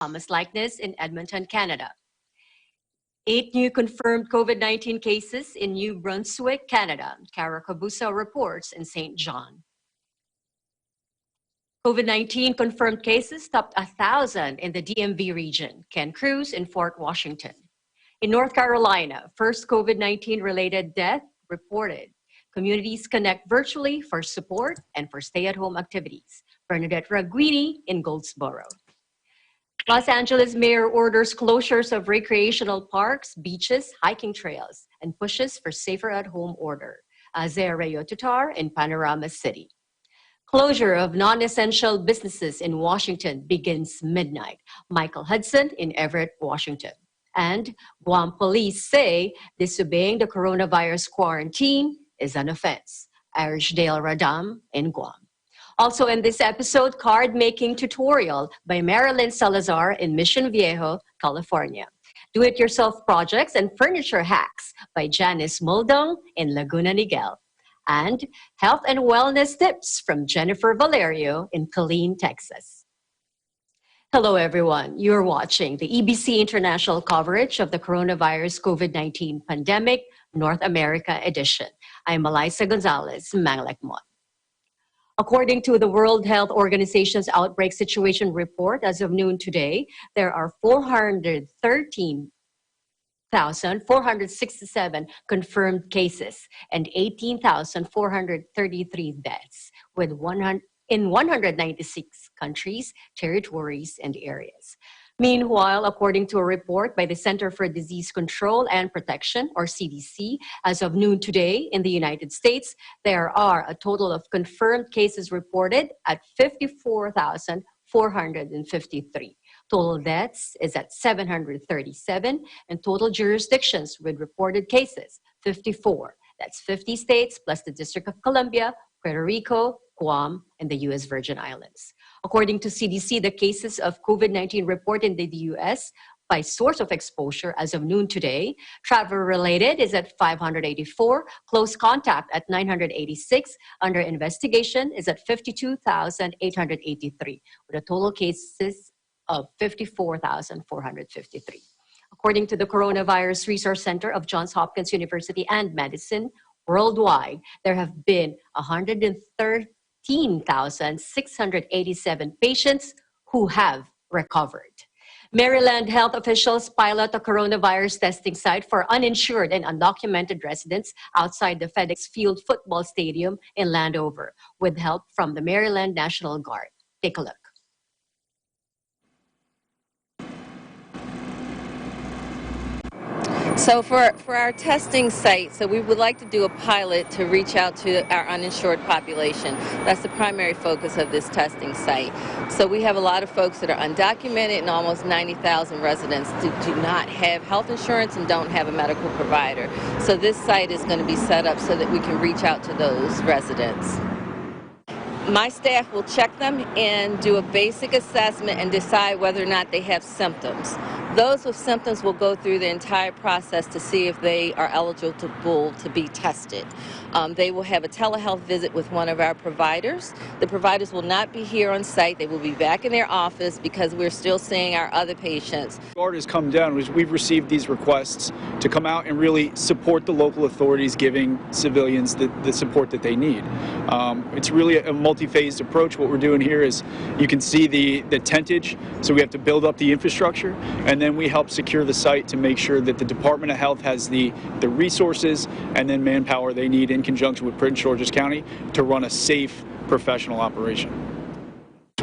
Thomas likeness in Edmonton, Canada. 8 new confirmed COVID-19 cases in New Brunswick, Canada. Cara Cabusa reports in St. John. COVID-19 confirmed cases topped 1,000 in the DMV region. Ken Cruz in Fort Washington. In North Carolina, first COVID-19 related death reported. Communities connect virtually for support and for stay-at-home activities. Bernadette Raguini in Goldsboro. Los Angeles Mayor orders closures of recreational parks, beaches, hiking trails, and pushes for safer at-home order. Azea Rayo Tutar in Panorama City. Closure of non-essential businesses in Washington begins midnight. Michael Hudson in Everett, Washington. And Guam police say disobeying the coronavirus quarantine is an offense. Irishdale Radam in Guam. Also in this episode, card-making tutorial by Marilyn Salazar in Mission Viejo, California. Do-it-yourself projects and furniture hacks by Janice Muldong in Laguna Niguel. And health and wellness tips from Jennifer Valerio in Killeen, Texas. Hello, everyone. You're watching the EBC International coverage of the coronavirus COVID-19 pandemic, North America edition. I'm Melissa Gonzalez, Manglekmon. According to the World Health Organization's Outbreak Situation Report, as of noon today, there are 413,467 confirmed cases and 18,433 deaths in 196 countries, territories, and areas. Meanwhile, according to a report by the Center for Disease Control and Protection, or CDC, as of noon today in the United States, there are a total of confirmed cases reported at 54,453. Total deaths is at 737, and total jurisdictions with reported cases, 54. That's 50 states plus the District of Columbia, Puerto Rico, Guam, and the U.S. Virgin Islands. According to CDC, the cases of COVID-19 reported in the U.S. by source of exposure as of noon today, travel-related is at 584, close contact at 986, under investigation is at 52,883, with a total cases of 54,453. According to the Coronavirus Resource Center of Johns Hopkins University and Medicine, worldwide, there have been 113,687 patients who have recovered. Maryland health officials pilot a coronavirus testing site for uninsured and undocumented residents outside the FedEx Field football stadium in Landover, with help from the Maryland National Guard. Take a look. So for our testing site, so we would like to do a pilot to reach out to our uninsured population. That's the primary focus of this testing site. So we have a lot of folks that are undocumented, and almost 90,000 residents do not have health insurance and don't have a medical provider. So this site is going to be set up so that we can reach out to those residents. My staff will check them and do a basic assessment and decide whether or not they have symptoms. Those with symptoms will go through the entire process to see if they are eligible to be tested. They will have a telehealth visit with one of our providers. The providers will not be here on site. They will be back in their office because we're still seeing our other patients. Guard has come down. We've received these requests to come out and really support the local authorities, giving civilians the support that they need. It's really a multi-phased approach. What we're doing here is, you can see the tentage, so we have to build up the infrastructure, and then we help secure the site to make sure that the Department of Health has the resources and then manpower they need in conjunction with Prince George's County to run a safe, professional operation.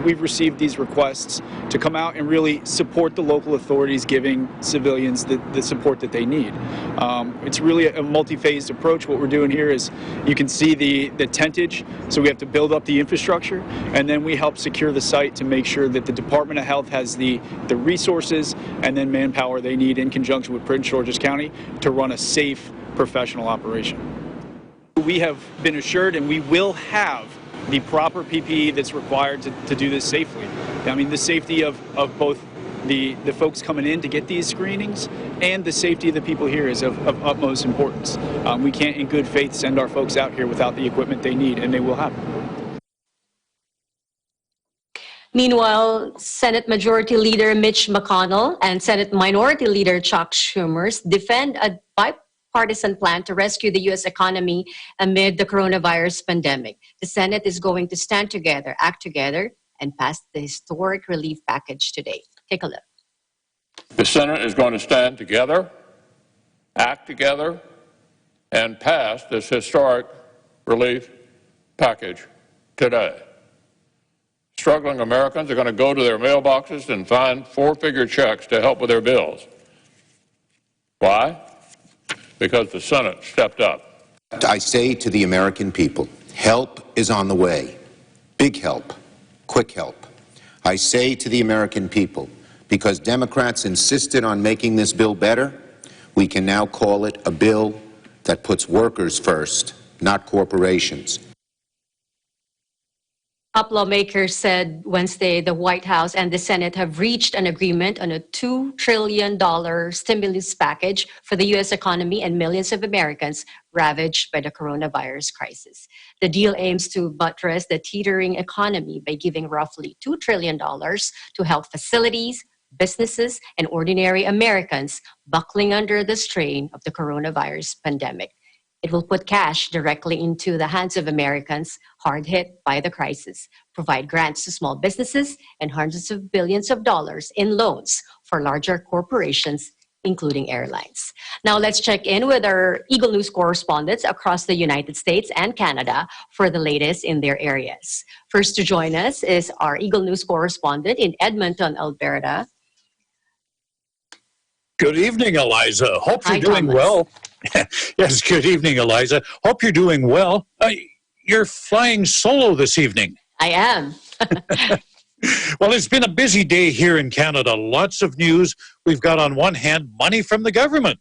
We've received these requests to come out and really support the local authorities, giving civilians the support that they need. It's really a multi-phased approach. What we're doing here is, you can see the tentage, so we have to build up the infrastructure, and then we help secure the site to make sure that the Department of Health has the resources and then manpower they need in conjunction with Prince George's County to run a safe, professional operation. We have been assured, and we will have the proper PPE that's required to do this safely. I mean, the safety of both the folks coming in to get these screenings and the safety of the people here is of utmost importance. We can't in good faith send our folks out here without the equipment they need, and they will have it. Meanwhile, Senate Majority Leader Mitch McConnell and Senate Minority Leader Chuck Schumer defend a bipartisan plan to rescue the U.S. economy amid the coronavirus pandemic. The Senate is going to stand together, act together, and pass the historic relief package today. Take a look. The Senate is going to stand together, act together, and pass this historic relief package today. Struggling Americans are going to go to their mailboxes and find four-figure checks to help with their bills. Why? Because the Senate stepped up. I say to the American people, help is on the way. Big help, quick help. I say to the American people, because Democrats insisted on making this bill better, we can now call it a bill that puts workers first, not corporations. Top lawmakers said Wednesday the White House and the Senate have reached an agreement on a $2 trillion stimulus package for the U.S. economy and millions of Americans ravaged by the coronavirus crisis. The deal aims to buttress the teetering economy by giving roughly $2 trillion to help facilities, businesses, and ordinary Americans buckling under the strain of the coronavirus pandemic. It will put cash directly into the hands of Americans hard hit by the crisis, provide grants to small businesses, and hundreds of billions of dollars in loans for larger corporations, including airlines. Now let's check in with our Eagle News correspondents across the United States and Canada for the latest in their areas. First to join us is our Eagle News correspondent in Edmonton, Alberta. Good evening, Eliza. Hope you're Hi, doing Thomas. well. Yes, good evening, Eliza. Hope you're doing well. You're flying solo this evening. I am. Well, it's been a busy day here in Canada. Lots of news. We've got on one hand money from the government.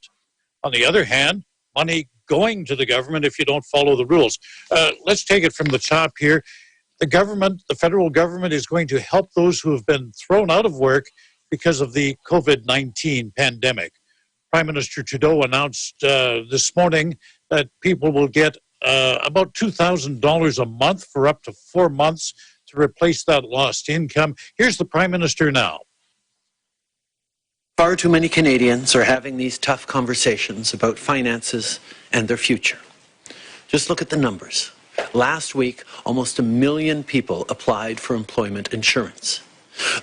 On the other hand, money going to the government if you don't follow the rules. Let's take it from the top here. The government, the federal government, is going to help those who have been thrown out of work because of the COVID-19 pandemic. Prime Minister Trudeau announced this morning that people will get about $2,000 a month for up to 4 months to replace that lost income. Here's the Prime Minister now. Far too many Canadians are having these tough conversations about finances and their future. Just look at the numbers. Last week, almost 1 million people applied for employment insurance.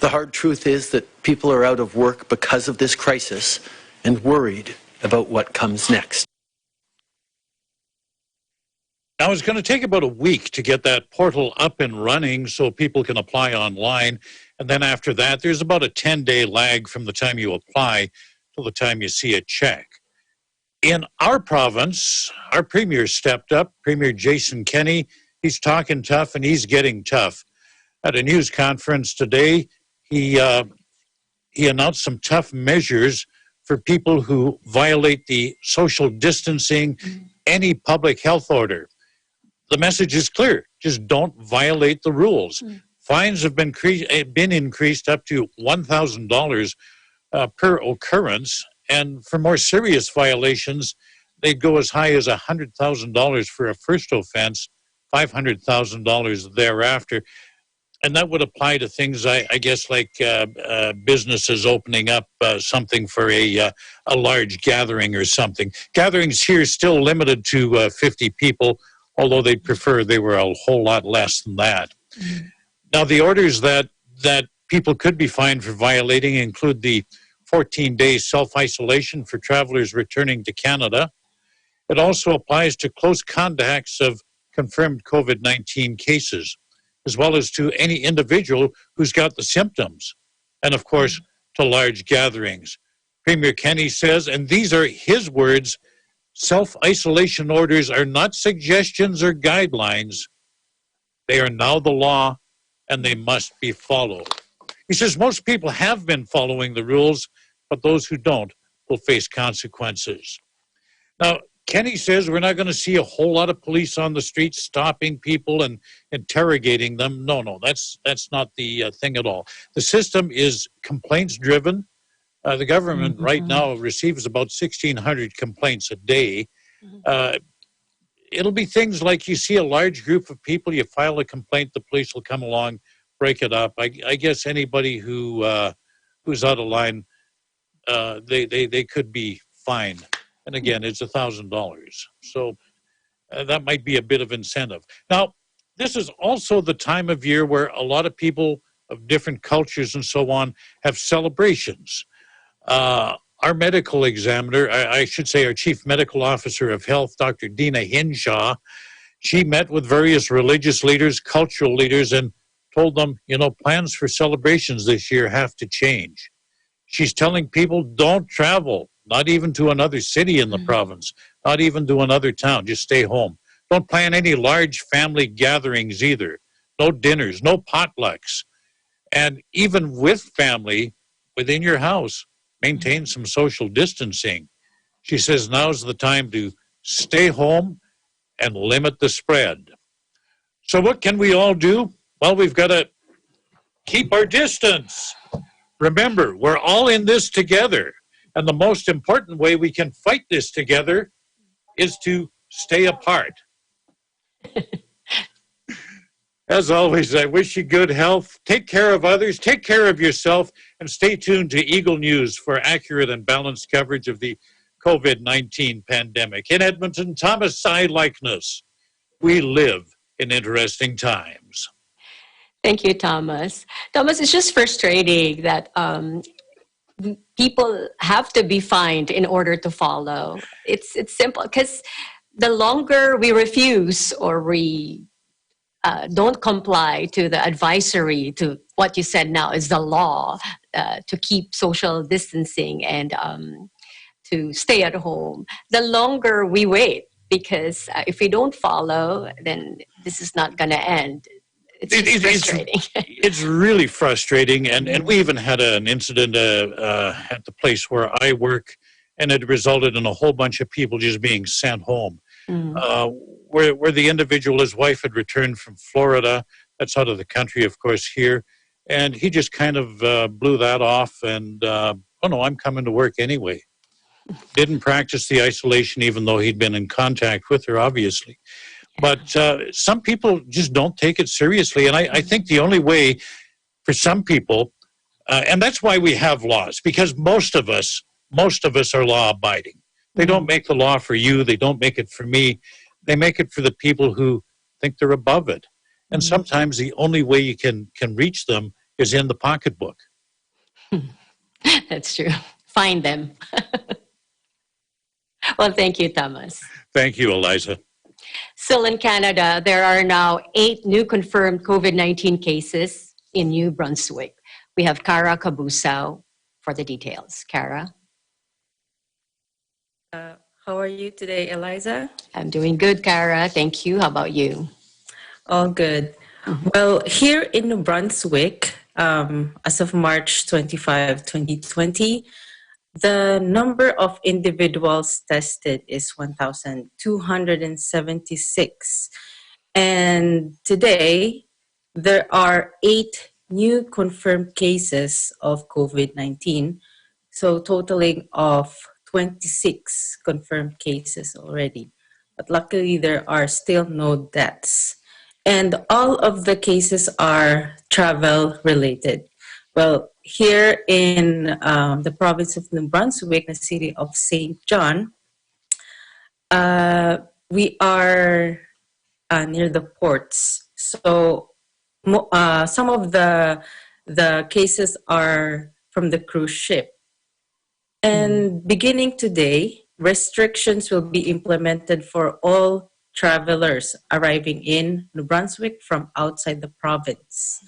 The hard truth is that people are out of work because of this crisis and worried about what comes next. Now, it's going to take about a week to get that portal up and running so people can apply online. And then after that, there's about a 10-day lag from the time you apply till the time you see a check. In our province, our premier stepped up, Premier Jason Kenney. He's talking tough and he's getting tough. At a news conference today, he announced some tough measures for people who violate the social distancing, any public health order. The message is clear. Just don't violate the rules. Fines have been increased up to $1,000 per occurrence. And for more serious violations, they'd go as high as $100,000 for a first offense, $500,000 thereafter. And that would apply to things, I guess, like businesses opening up something for a large gathering or something. Gatherings here still limited to 50 people, although they'd prefer they were a whole lot less than that. Now, the orders that people could be fined for violating include the 14-day self-isolation for travelers returning to Canada. It also applies to close contacts of confirmed COVID-19 cases, as well as to any individual who's got the symptoms, and of course, to large gatherings. Premier Kenney says, and these are his words, self-isolation orders are not suggestions or guidelines. They are now the law, and they must be followed. He says most people have been following the rules, but those who don't will face consequences. Now, Kenney says we're not going to see a whole lot of police on the streets stopping people and interrogating them. No, that's not the thing at all. The system is complaints-driven. The government right now receives about 1,600 complaints a day. It'll be things like you see a large group of people, you file a complaint, the police will come along, break it up. I guess anybody who who's out of line, they could be fined. And again, it's $1,000. So that might be a bit of incentive. Now, this is also the time of year where a lot of people of different cultures and so on have celebrations. Our medical examiner, I should say our chief medical officer of health, Dr. Dina Hinshaw, she met with various religious leaders, cultural leaders, and told them, you know, plans for celebrations this year have to change. She's telling people don't travel, not even to another city in the province, not even to another town, just stay home. Don't plan any large family gatherings either. No dinners, no potlucks. And even with family within your house, maintain some social distancing. She says now's the time to stay home and limit the spread. So what can we all do? Well, we've got to keep our distance. Remember, we're all in this together. And the most important way we can fight this together is to stay apart. As always, I wish you good health. Take care of others, take care of yourself, and stay tuned to Eagle News for accurate and balanced coverage of the COVID-19 pandemic. In Edmonton, Thomas Sy Likeness. We live in interesting times. Thank you, Thomas. Thomas, it's just frustrating that people have to be fined in order to follow. It's simple, because the longer we refuse or we don't comply to the advisory, to what you said now is the law, to keep social distancing and to stay at home, the longer we wait, because if we don't follow, then this is not going to end. It's frustrating. It's really frustrating. And we even had an incident at the place where I work, and it resulted in a whole bunch of people just being sent home. Where the individual, his wife had returned from Florida, that's out of the country, of course, here, and he just kind of blew that off and, oh no, I'm coming to work anyway. Didn't practice the isolation, even though he'd been in contact with her, obviously. But some people just don't take it seriously, and I think the only way for some people, and that's why we have laws, because most of us are law-abiding. They don't make the law for you. They don't make it for me. They make it for the people who think they're above it. And sometimes the only way you can reach them is in the pocketbook. That's true. Find them. Well, thank you, Thomas. Thank you, Eliza. Still in Canada, there are now 8 new confirmed COVID-19 cases in New Brunswick. We have Cara Cabusao for the details. Cara? How are you today, Eliza? I'm doing good, Cara. Thank you. How about you? All good. Well, here in New Brunswick, as of March 25, 2020, the number of individuals tested is 1,276. And today, there are 8 new confirmed cases of COVID-19, so totaling of 26 confirmed cases already. But luckily, there are still no deaths. And all of the cases are travel-related. Well, here in the province of New Brunswick, the city of St. John, we are near the ports. So some of the cases are from the cruise ship. And beginning today, restrictions will be implemented for all travelers arriving in New Brunswick from outside the province.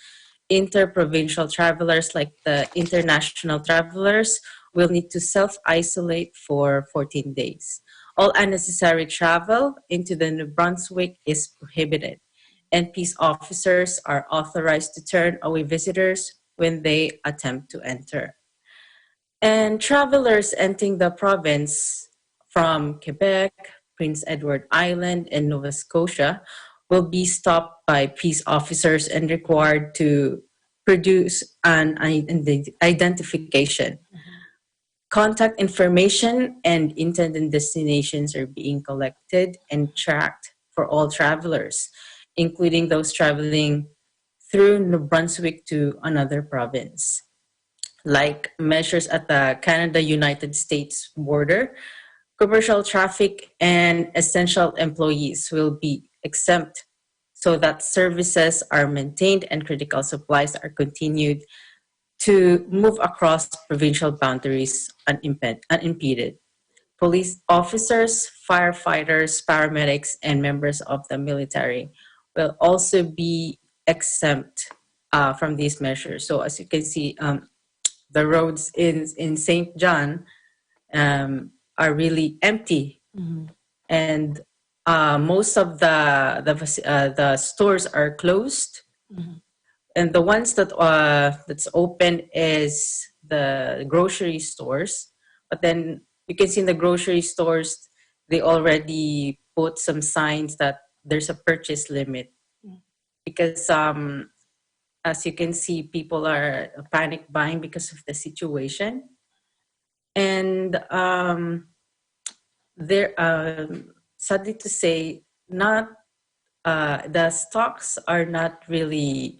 Interprovincial travelers, like the international travelers, will need to self-isolate for 14 days. All unnecessary travel into the New Brunswick is prohibited, and peace officers are authorized to turn away visitors when they attempt to enter. And travelers entering the province from Quebec, Prince Edward Island, and Nova Scotia will be stopped by peace officers and required to produce an identification. Contact information and intended destinations are being collected and tracked for all travelers, including those traveling through New Brunswick to another province. Like measures at the Canada-United States border, commercial traffic and essential employees will be exempt so that services are maintained and critical supplies are continued to move across provincial boundaries unimpeded. Police officers, firefighters, paramedics, and members of the military will also be exempt from these measures. So as you can see, the roads in St. John are really empty, and most of the stores are closed, and the ones that that's open is the grocery stores. But then you can see in the grocery stores they already put some signs that there's a purchase limit because as you can see, people are panic buying because of the situation. And sadly to say, not the stocks are not really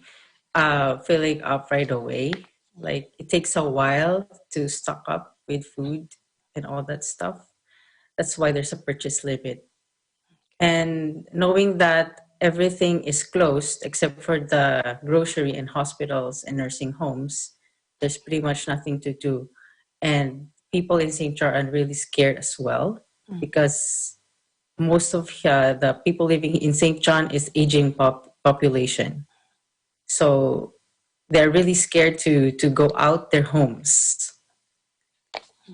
filling up right away. Like it takes a while to stock up with food and all that stuff. That's why there's a purchase limit. And knowing that everything is closed except for the grocery and hospitals and nursing homes, there's pretty much nothing to do. And people in St. John are really scared as well because most of the people living in St. John is aging population. So they're really scared to go out their homes.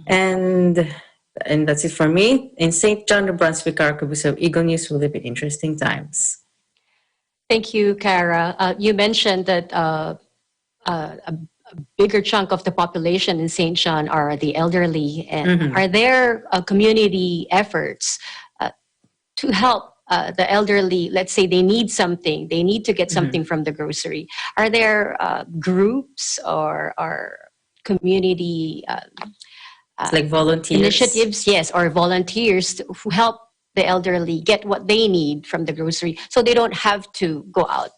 And that's it for me. In St. John, New Brunswick, Arquebus Eagle News will live in interesting times. Thank you, Cara. You mentioned that a bigger chunk of the population in St. John are the elderly. And are there community efforts to help the elderly? Let's say they need something, they need to get something from the grocery. Are there groups or community like volunteers? Initiatives, yes, or volunteers who help the elderly get what they need from the grocery so they don't have to go out?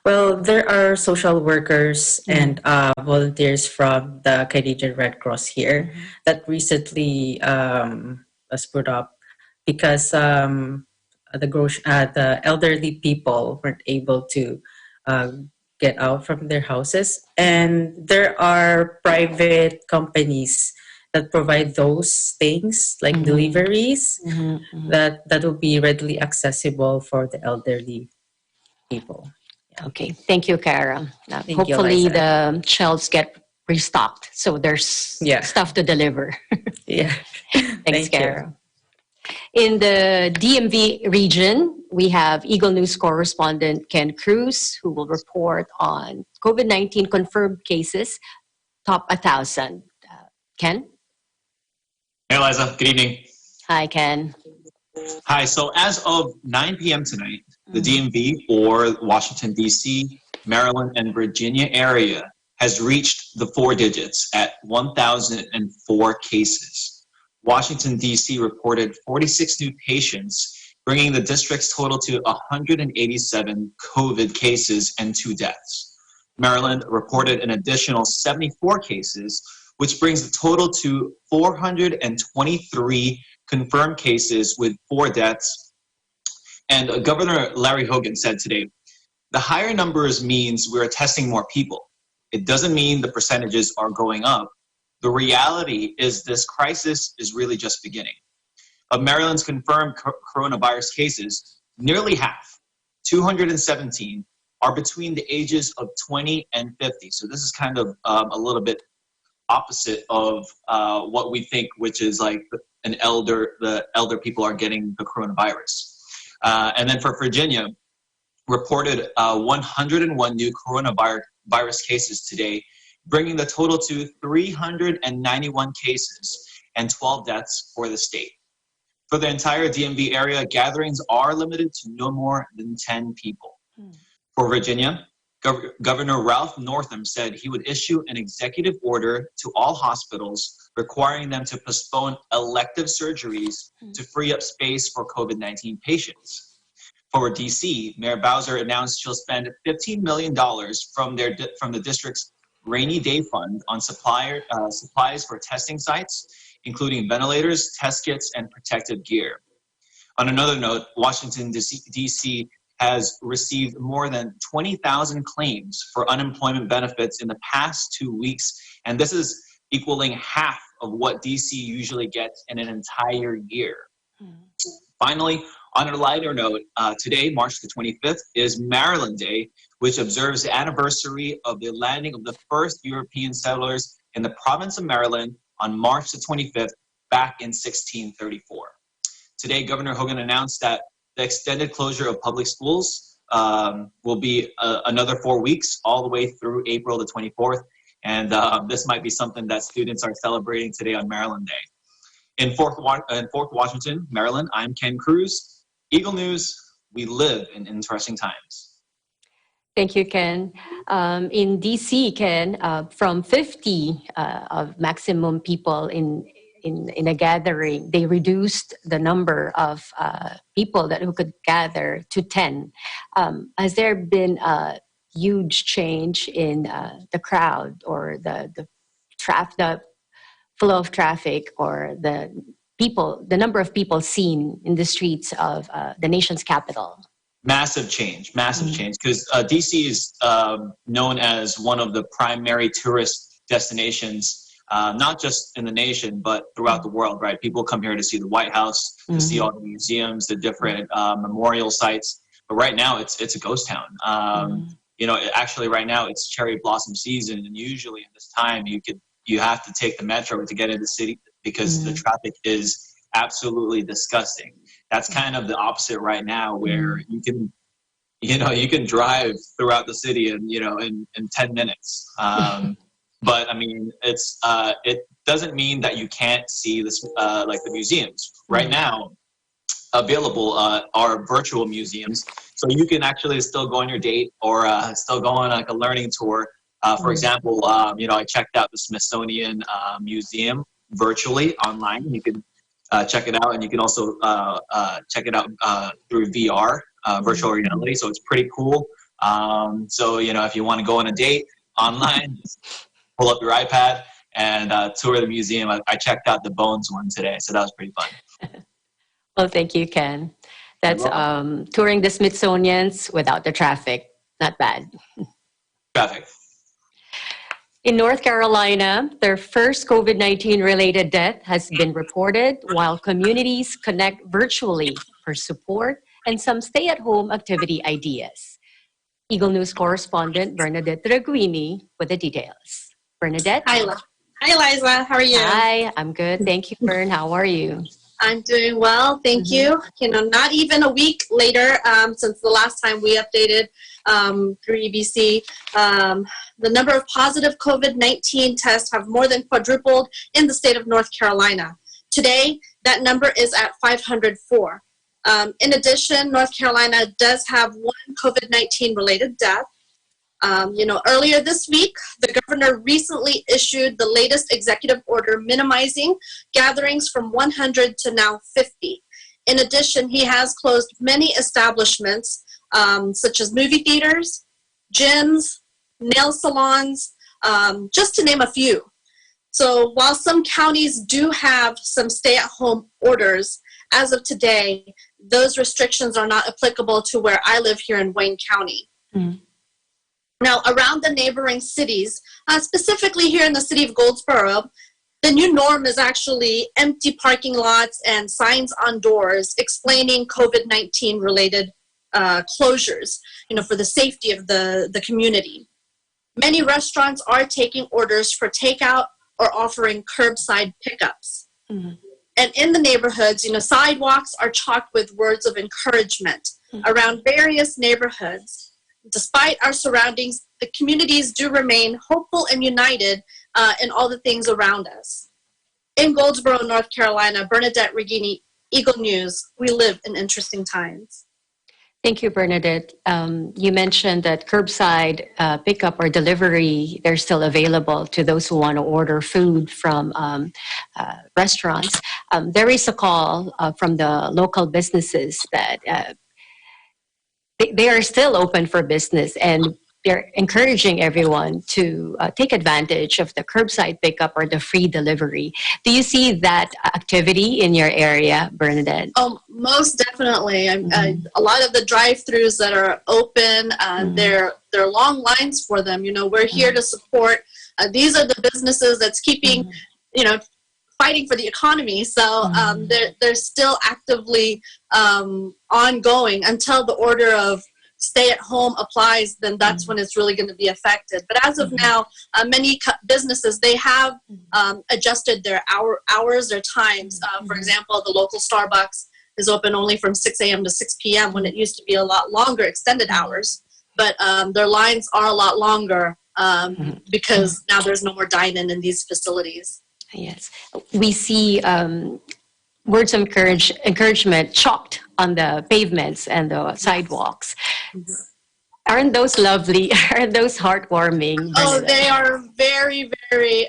Well, there are social workers and volunteers from the Canadian Red Cross here that recently was put up because the elderly people weren't able to get out from their houses. And there are private companies that provide those things like deliveries that will be readily accessible for the elderly people. Yeah. Okay, thank you, Cara. Hopefully you, the shelves get restocked so there's stuff to deliver. Yeah. Thanks, Cara. In the DMV region, we have Eagle News correspondent Ken Cruz, who will report on COVID-19 confirmed cases, top 1,000. Ken? Hey, Eliza. Good evening. Hi, Ken. Hi. So as of 9 p.m. tonight, the DMV, or Washington, D.C., Maryland, and Virginia area has reached the 4 digits at 1,004 cases. Washington, D.C. reported 46 new patients, bringing the district's total to 187 COVID cases and 2 deaths. Maryland reported an additional 74 cases, which brings the total to 423 confirmed cases with 4 deaths. And Governor Larry Hogan said today, the higher numbers means we're testing more people. It doesn't mean the percentages are going up. The reality is this crisis is really just beginning. Of Maryland's confirmed coronavirus cases, nearly half, 217, are between the ages of 20 and 50. So this is kind of a little bit opposite of what we think, which is like the elder people are getting the coronavirus. And then for Virginia, reported 101 new coronavirus cases today, bringing the total to 391 cases and 12 deaths for the state. For the entire DMV area, gatherings are limited to no more than 10 people. For Virginia, Governor Ralph Northam said he would issue an executive order to all hospitals requiring them to postpone elective surgeries to free up space for COVID-19 patients. For DC, Mayor Bowser announced she'll spend $15 million from the district's rainy day fund on supplies for testing sites, including ventilators, test kits, and protective gear. On another note, Washington, D.C. has received more than 20,000 claims for unemployment benefits in the past 2 weeks, and this is equaling half of what D.C. usually gets in an entire year. Finally, on a lighter note, today, March the 25th, is Maryland Day, which observes the anniversary of the landing of the first European settlers in the province of Maryland on March the 25th, back in 1634. Today, Governor Hogan announced that the extended closure of public schools will be another 4 weeks, all the way through April the 24th. And this might be something that students are celebrating today on Maryland Day. In Fort Washington, Maryland, I'm Ken Cruz. Eagle News, we live in interesting times. Thank you, Ken. In DC, Ken, from 50 of maximum people in a gathering, they reduced the number of people who could gather to 10. Has there been a huge change in the crowd or the flow of traffic, or the number of people seen in the streets of the nation's capital? Massive change, because DC is known as one of the primary tourist destinations, not just in the nation, but throughout the world, right? People come here to see the White House, to see all the museums, the different memorial sites. But right now, it's a ghost town. You know, actually, right now, it's cherry blossom season, and usually in this time, you have to take the metro to get into the city because the traffic is absolutely disgusting. That's kind of the opposite right now, where you can drive throughout the city in 10 minutes. But I mean, it doesn't mean that you can't see this, like the museums. Right now, available are virtual museums, so you can actually still go on your date or still go on like a learning tour. For example, I checked out the Smithsonian Museum virtually online. You can check it out, and you can also check it out through VR, virtual reality. So it's pretty cool. So if you want to go on a date online, just pull up your iPad and tour the museum. I checked out the Bones one today, so that was pretty fun. Well, thank you, Ken. That's touring the Smithsonian's without the traffic. Not bad. Traffic. In North Carolina, their first COVID-19 related death has been reported, while communities connect virtually for support and some stay-at-home activity ideas. Eagle News correspondent Bernadette Reguini with the details. Bernadette? Hi, Liza. How are you? Hi, I'm good. Thank you, Bern. How are you? I'm doing well. Thank you. Not even a week later since the last time we updated through EBC, the number of positive COVID-19 tests have more than quadrupled in the state of North Carolina. Today, that number is at 504. In addition, North Carolina does have one COVID-19 related death. Earlier this week, the governor recently issued the latest executive order minimizing gatherings from 100 to now 50. In addition, he has closed many establishments, such as movie theaters, gyms, nail salons, just to name a few. So while some counties do have some stay-at-home orders, as of today, those restrictions are not applicable to where I live here in Wayne County. Now, around the neighboring cities, specifically here in the city of Goldsboro, the new norm is actually empty parking lots and signs on doors explaining COVID-19 related closures, for the safety of the community. Many restaurants are taking orders for takeout or offering curbside pickups. And in the neighborhoods, sidewalks are chalked with words of encouragement around various neighborhoods. Despite our surroundings, the communities do remain hopeful and united in all the things around us. In Goldsboro, North Carolina, Bernadette Reguini, Eagle News, we live in interesting times. Thank you, Bernadette. You mentioned that curbside pickup or delivery, they're still available to those who want to order food from restaurants. There is a call from the local businesses that they are still open for business, and they're encouraging everyone to take advantage of the curbside pickup or the free delivery. Do you see that activity in your area, Bernadette? Oh, most definitely. A lot of the drive-throughs that are open, there are long lines for them. You know, we're here to support. These are the businesses that's keeping, you know, fighting for the economy. So they're still actively ongoing until the order of stay at home applies. Then that's when it's really going to be affected. But as of now, many businesses, they have adjusted their hours, their times. For example, the local Starbucks is open only from 6 a.m. to 6 p.m. when it used to be a lot longer, extended hours. But their lines are a lot longer because now there's no more dine-in in these facilities. Yes, we see words of encouragement chalked on the pavements and the sidewalks. Aren't those lovely? Aren't those heartwarming? Oh, they are very, very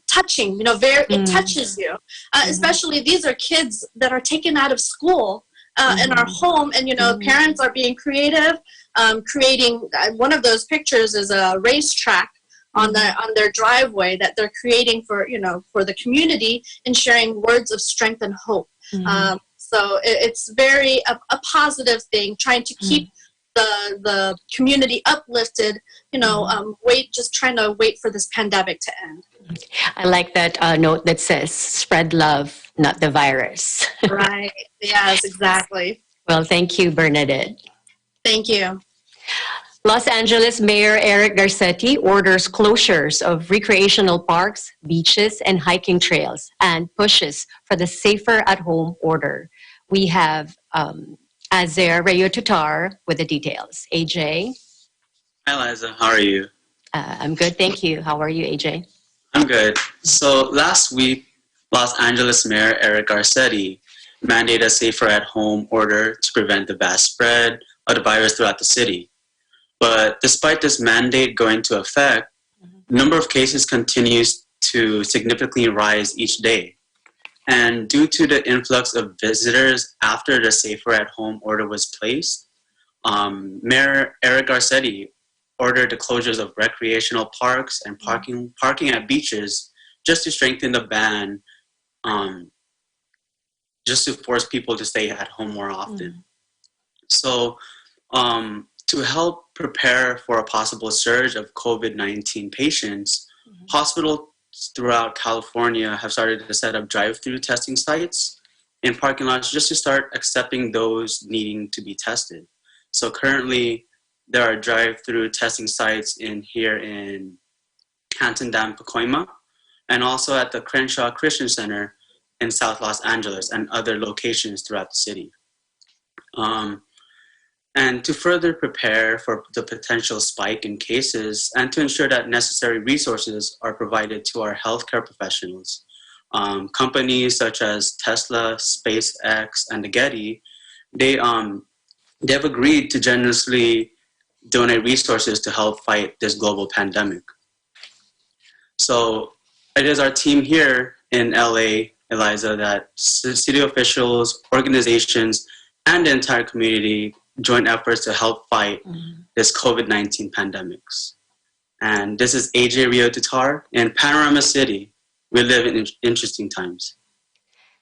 touching. You know, it touches you. Especially these are kids that are taken out of school in our home, and you know, parents are being creative, creating. One of those pictures is a racetrack on their driveway that they're creating for, you know, for the community, and sharing words of strength and hope. So it's very a positive thing, trying to keep the community uplifted, you know, just trying to wait for this pandemic to end. I like that note that says spread love, not the virus. Right. Yes, exactly. Well, thank you, Bernadette. Thank you. Los Angeles Mayor Eric Garcetti orders closures of recreational parks, beaches, and hiking trails, and pushes for the safer at home order. We have Azer Rayo-Tutar with the details. AJ? Hi, Liza. How are you? I'm good, thank you. How are you, AJ? I'm good. So last week, Los Angeles Mayor Eric Garcetti mandated a safer at home order to prevent the vast spread of the virus throughout the city. But despite this mandate going into effect, the number of cases continues to significantly rise each day. And due to the influx of visitors after the safer at home order was placed, Mayor Eric Garcetti ordered the closures of recreational parks and parking at beaches just to strengthen the ban, just to force people to stay at home more often. So to help prepare for a possible surge of COVID-19 patients, hospitals throughout California have started to set up drive-through testing sites in parking lots just to start accepting those needing to be tested. So currently, there are drive-through testing sites here in Canton Dam, Pacoima, and also at the Crenshaw Christian Center in South Los Angeles and other locations throughout the city. And to further prepare for the potential spike in cases and to ensure that necessary resources are provided to our healthcare professionals, companies such as Tesla, SpaceX, and the Getty, they've agreed to generously donate resources to help fight this global pandemic. So it is our team here in LA, Eliza, that city officials, organizations, and the entire community join efforts to help fight this COVID-19 pandemics. And this is AJ Rayo-Tutar in Panorama City. We live in interesting times.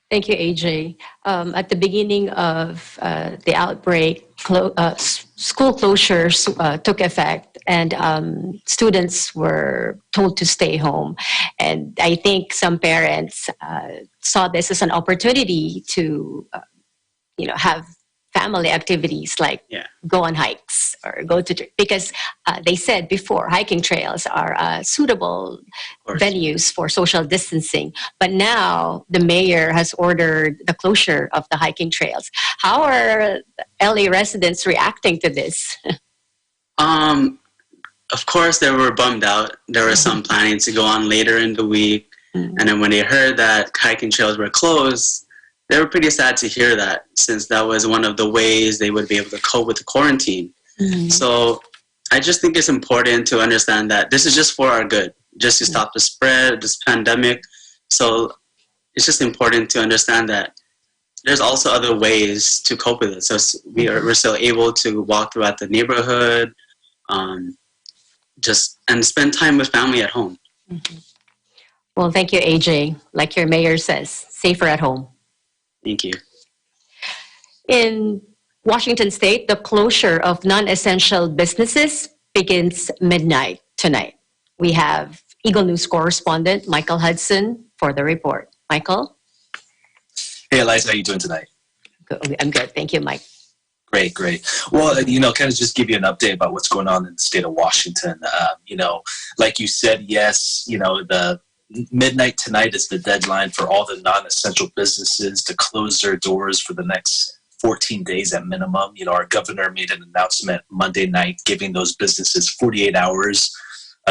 Thank you, AJ. At the beginning of the outbreak, school closures took effect, and students were told to stay home. And I think some parents saw this as an opportunity to, have family activities like go on hikes or go to, because they said before hiking trails are suitable venues for social distancing. But now the mayor has ordered the closure of the hiking trails. How are LA residents reacting to this? Of course, they were bummed out. There was some planning to go on later in the week. And then when they heard that hiking trails were closed, they were pretty sad to hear that, since that was one of the ways they would be able to cope with the quarantine. So I just think it's important to understand that this is just for our good, just to stop the spread of this pandemic. So it's just important to understand that there's also other ways to cope with it. So we're still able to walk throughout the neighborhood, and spend time with family at home. Mm-hmm. Well, thank you, AJ. Like your mayor says, safer at home. Thank you. In Washington State, the closure of non-essential businesses begins midnight tonight. We have Eagle News correspondent Michael Hudson for the report. Michael? Hey, Eliza, how are you doing tonight? Good. I'm good. Thank you, Mike. Great, great. Well, kind of just give you an update about what's going on in the state of Washington. Like you said, yes, the midnight tonight is the deadline for all the non-essential businesses to close their doors for the next 14 days at minimum. Our governor made an announcement Monday night giving those businesses 48 hours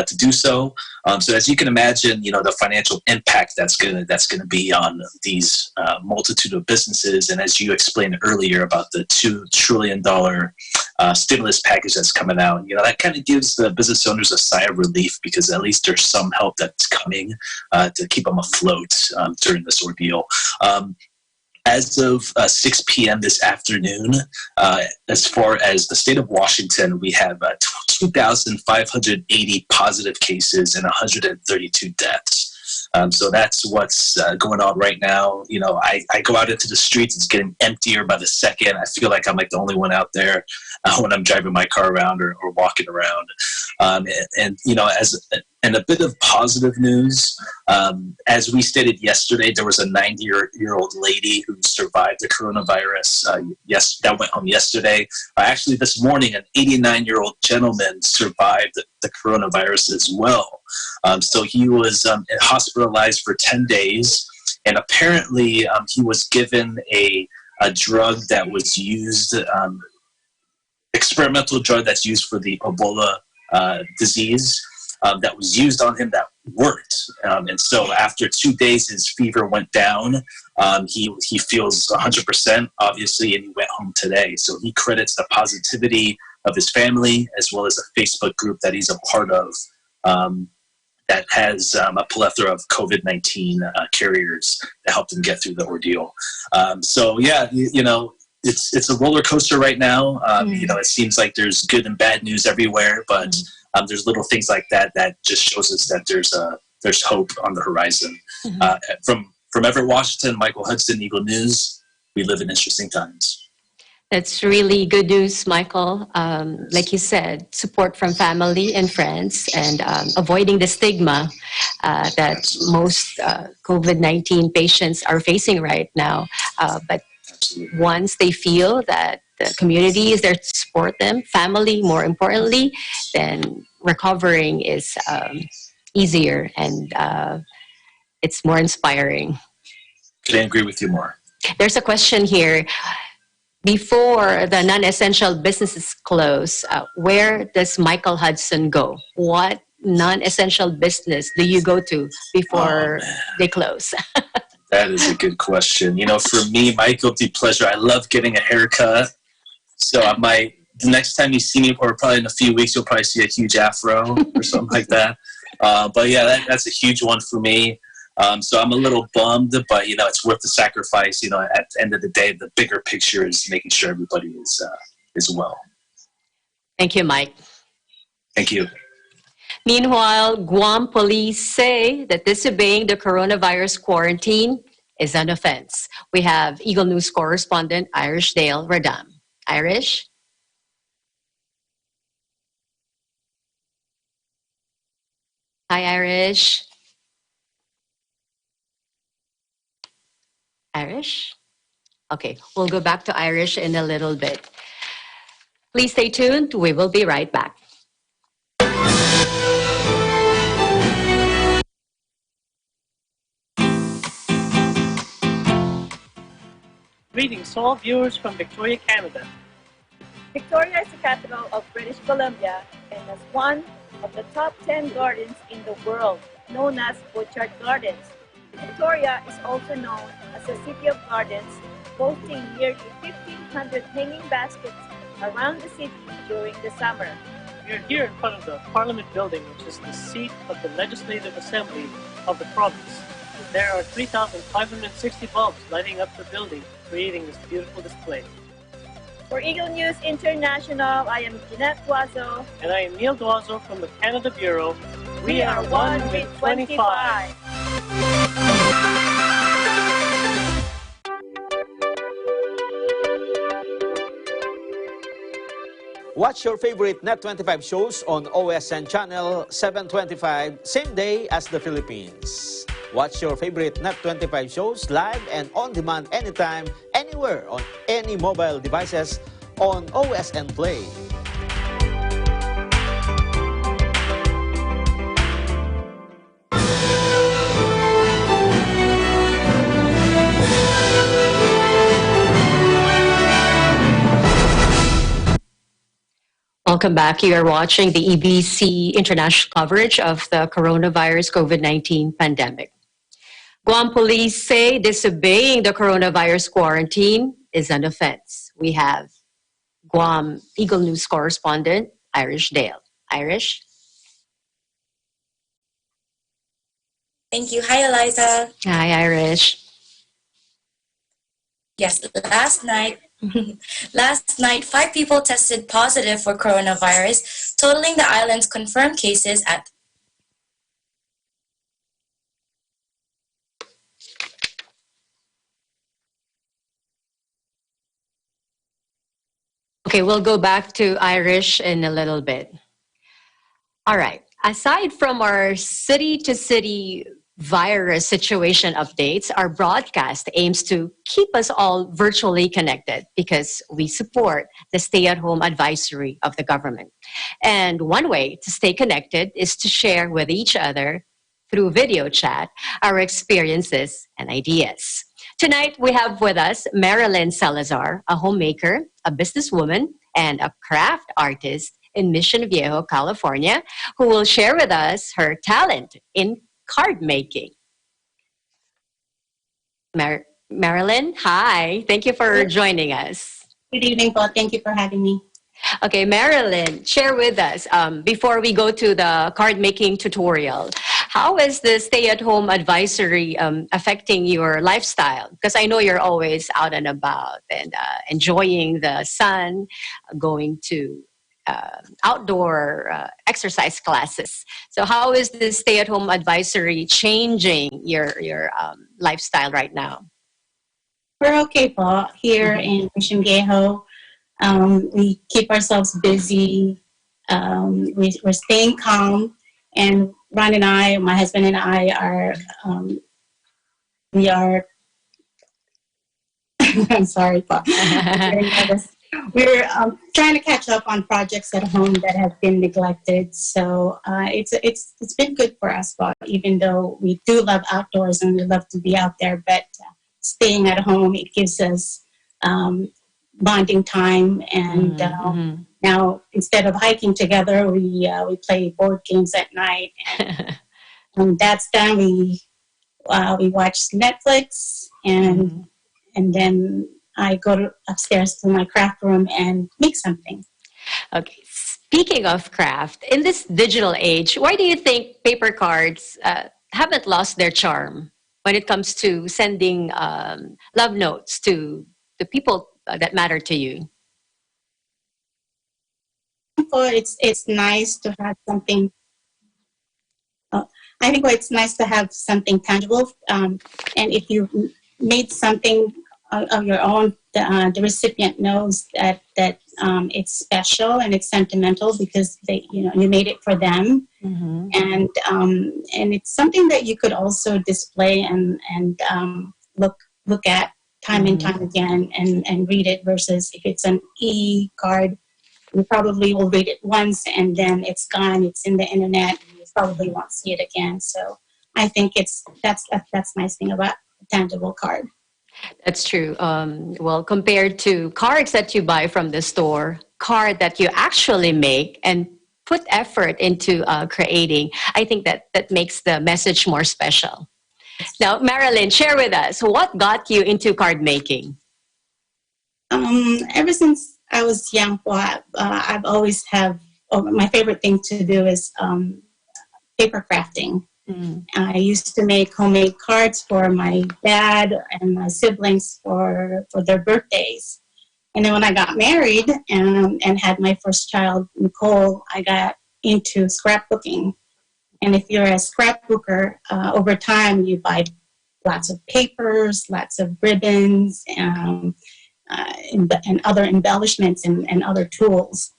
to do so. So as you can imagine, the financial impact that's gonna be on these multitude of businesses. And as you explained earlier about the $2 trillion stimulus package that's coming out, that kind of gives the business owners a sigh of relief, because at least there's some help that's coming to keep them afloat during this ordeal. As of 6 p.m. this afternoon, as far as the state of Washington, we have 2,580 positive cases and 132 deaths. So that's what's going on right now. I go out into the streets, it's getting emptier by the second. I feel like I'm like the only one out there when I'm driving my car around or walking around. And a bit of positive news, as we stated yesterday, there was a 90-year-old lady who survived the coronavirus. That went home yesterday. Actually, this morning, an 89-year-old gentleman survived the coronavirus as well. So he was hospitalized for 10 days, and apparently he was given a drug that was used, experimental drug that's used for the Ebola disease. That was used on him that worked. And so after 2 days, his fever went down. He feels 100%, obviously, and he went home today. So he credits the positivity of his family, as well as a Facebook group that he's a part of that has a plethora of COVID-19 carriers that helped him get through the ordeal. It's a roller coaster right now. It seems like there's good and bad news everywhere, but there's little things like that just shows us that there's hope on the horizon. From Everett, Washington, Michael Hudson, Eagle News. We live in interesting times. That's really good news, Michael. Like you said, support from family and friends, and avoiding the stigma that most COVID-19 patients are facing right now. But Absolutely. Once they feel that the community is there to support them, family more importantly, then recovering is easier, and it's more inspiring. Couldn't agree with you more. There's a question here. Before the non-essential businesses close, where does Michael Hudson go? What non-essential business do you go to before they close? That is a good question. For me, my guilty pleasure, I love getting a haircut. So the next time you see me, or probably in a few weeks, you'll probably see a huge afro or something like that. But yeah, that's a huge one for me. So I'm a little bummed, but it's worth the sacrifice. At the end of the day, the bigger picture is making sure everybody is well. Thank you, Mike. Thank you. Meanwhile, Guam police say that disobeying the coronavirus quarantine is an offense. We have Eagle News correspondent Irish Dale Radam. Irish? Hi, Irish. Irish? Okay, we'll go back to Irish in a little bit. Please stay tuned. We will be right back. Greetings to all viewers from Victoria, Canada. Victoria is the capital of British Columbia and has one of the top 10 gardens in the world, known as Butchart Gardens. Victoria is also known as a city of gardens, boasting nearly 1,500 hanging baskets around the city during the summer. We are here in front of the Parliament building, which is the seat of the Legislative Assembly of the province. There are 3,560 bulbs lighting up the building creating this beautiful display. For Eagle News International, I am Jeanette Guazo. And I am Neil Guazo from the Canada Bureau. We are one with 25. Watch your favorite Net25 shows on OSN channel 725, same day as the Philippines. Watch your favorite Net25 shows live and on demand anytime, anywhere on any mobile devices on OSN Play. Welcome back. You are watching the EBC international coverage of the coronavirus COVID-19 pandemic. Guam police say disobeying the coronavirus quarantine is an offense. We have Guam Eagle News correspondent Irish Dale. Irish? Thank you. Hi, Eliza. Hi, Irish. Yes, last night, 5 people tested positive for coronavirus, totaling the island's confirmed cases at Okay, we'll go back to Irish in a little bit. All right. Aside from our city-to-city virus situation updates, our broadcast aims to keep us all virtually connected because we support the stay-at-home advisory of the government. And one way to stay connected is to share with each other through video chat our experiences and ideas. Tonight, we have with us Marilyn Salazar, a homemaker, a businesswoman, and a craft artist in Mission Viejo, California, who will share with us her talent in card making. Marilyn, hi. Thank you for joining us. Good evening, Paul. Thank you for having me. Okay, Marilyn, share with us, before we go to the card making tutorial, how is the stay-at-home advisory affecting your lifestyle? Because I know you're always out and about and enjoying the sun, going to outdoor exercise classes. So how is the stay-at-home advisory changing your lifestyle right now? We're okay, Paul. Here in Mission Viejo, we keep ourselves busy. We're staying calm, and Ron and I, my husband and I, are I'm sorry, Paul. We're trying to catch up on projects at home that have been neglected. So it's been good for us, Paul, even though we do love outdoors and we love to be out there. But staying at home, it gives us bonding time. And now, instead of hiking together, we play board games at night. And when that's done, we watch Netflix, and then I go upstairs to my craft room and make something. Okay. Speaking of craft, in this digital age, why do you think paper cards haven't lost their charm when it comes to sending love notes to the people that matter to you? It's nice to have something. I think it's nice to have something tangible, and if you made something of your own, the recipient knows that it's special and it's sentimental because you made it for them, and it's something that you could also display and look at time and time again and read it, versus if it's an e-card, you probably will read it once and then it's gone. It's in the internet. And you probably won't see it again. So I think that's nice thing about a tangible card. That's true. Well, compared to cards that you buy from the store, card that you actually make and put effort into creating, I think that makes the message more special. Now, Marilyn, share with us, what got you into card making? Ever since I was young, I've always my favorite thing to do is paper crafting. I used to make homemade cards for my dad and my siblings for their birthdays. And then when I got married and had my first child, Nicole, I got into scrapbooking. And if you're a scrapbooker, over time you buy lots of papers, lots of ribbons, and other embellishments and other tools.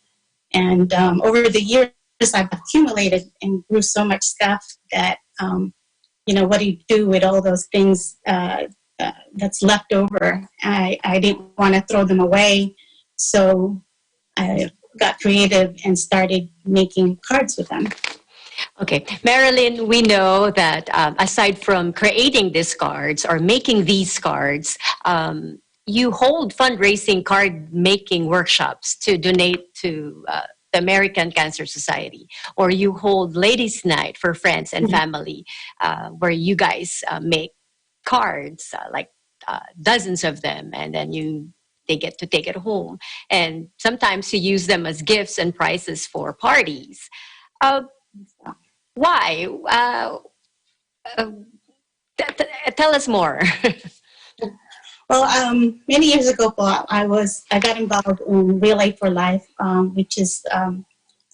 And over the years, I've accumulated and grew so much stuff that, what do you do with all those things that's left over? I didn't want to throw them away, so I got creative and started making cards with them. Okay, Marilyn, we know that aside from creating these cards or making these cards, you hold fundraising card making workshops to donate to the American Cancer Society, or you hold ladies' night for friends and family, where you guys make cards, like dozens of them, and then they get to take it home. And sometimes you use them as gifts and prizes for parties. Why? Tell us more. Well, many years ago, I got involved in Relay for Life, which is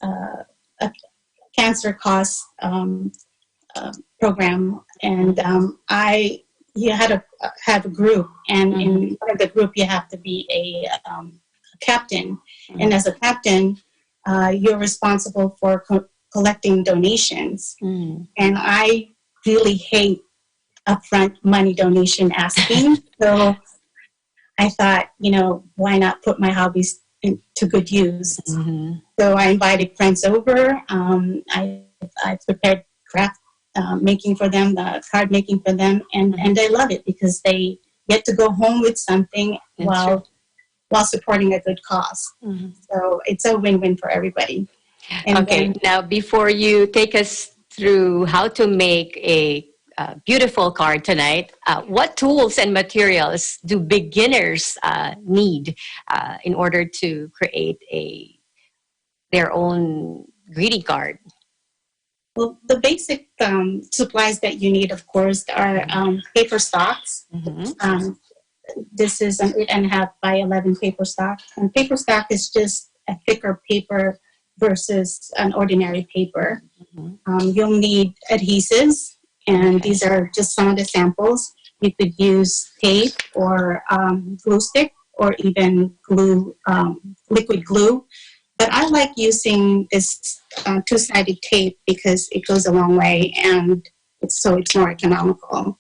a cancer cost program, and you had to have a group, and in part of the group you have to be a captain, and as a captain, you're responsible for collecting donations, and I really hate upfront money donation asking. So I thought, why not put my hobbies to good use? So I invited friends over. I prepared craft making for them, the card making for them, and they love it because they get to go home with something while supporting a good cause. So it's a win-win for everybody. And okay, now before you take us through how to make a beautiful card tonight, what tools and materials do beginners need in order to create their own greeting card? Well, the basic supplies that you need, of course, are paper stocks. This is an 8.5 by 11 paper stock. And paper stock is just a thicker paper versus an ordinary paper. You'll need adhesives, and these are just some of the samples. You could use tape or glue stick or even glue, liquid glue. But I like using this two-sided tape because it goes a long way and it's more economical.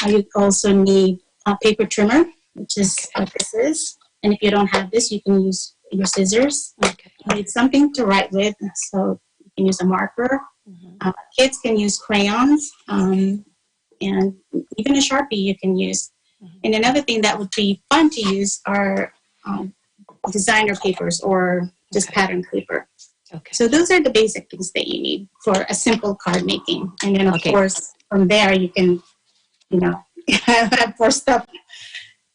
I also need a paper trimmer, which is what this is. And if you don't have this, you can use your scissors. You need something to write with, so you can use a marker. Kids can use crayons, and even a Sharpie you can use. And another thing that would be fun to use are designer papers or just pattern paper. So those are the basic things that you need for a simple card making. And then of course, from there you can, have more stuff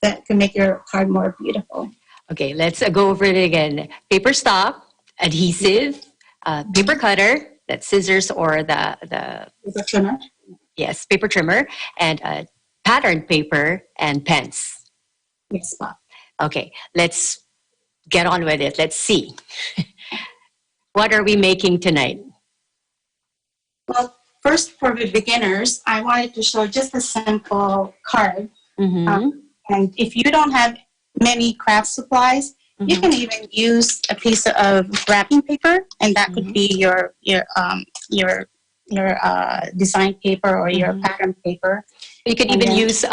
that can make your card more beautiful. Okay, let's go over it again. Paper stock, adhesive, paper cutter, that's scissors or the paper trimmer. Yes, paper trimmer, and patterned paper and pens. Yes, Bob. Okay, let's get on with it. Let's see. What are we making tonight? Well, first for the beginners, I wanted to show just a simple card. And if you don't have many craft supplies, you can even use a piece of wrapping paper, and that could be your design paper or your pattern paper. You could even use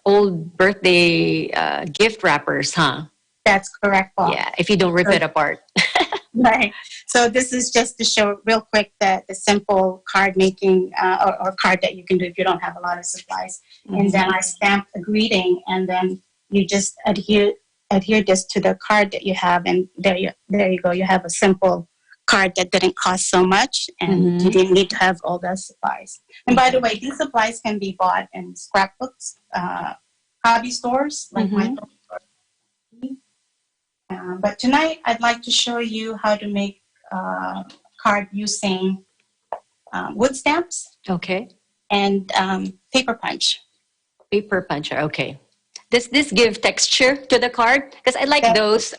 old birthday gift wrappers, huh? That's correct, Paul. Yeah, if you don't rip it apart. Right. So this is just to show real quick that the simple card making or card that you can do if you don't have a lot of supplies. And then I stamp a greeting, and then you just adhere this to the card that you have, and there you go. You have a simple card that didn't cost so much, and you didn't need to have all the supplies. And by the way, these supplies can be bought in scrapbooks, hobby stores like my store. But tonight, I'd like to show you how to make a card using wood stamps Okay. and paper punch. Paper puncher. Okay. Does this give texture to the card? Because I like those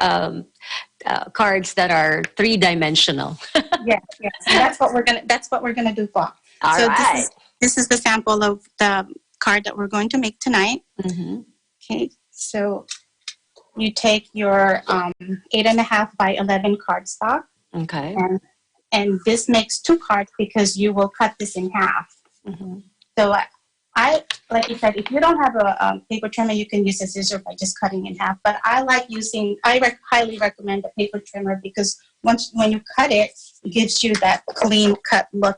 cards that are three-dimensional. Yes. So that's what we're gonna do, Paul. All so right. This is the sample of the card that we're going to make tonight. Mm-hmm. Okay. So you take your 8.5 by 11 cardstock. Okay. And this makes 2 cards because you will cut this in half. Mm-hmm. So I like you said, if you don't have a paper trimmer, you can use a scissor by just cutting in half. But I like using. Highly recommend a paper trimmer because when you cut it, it gives you that clean cut look.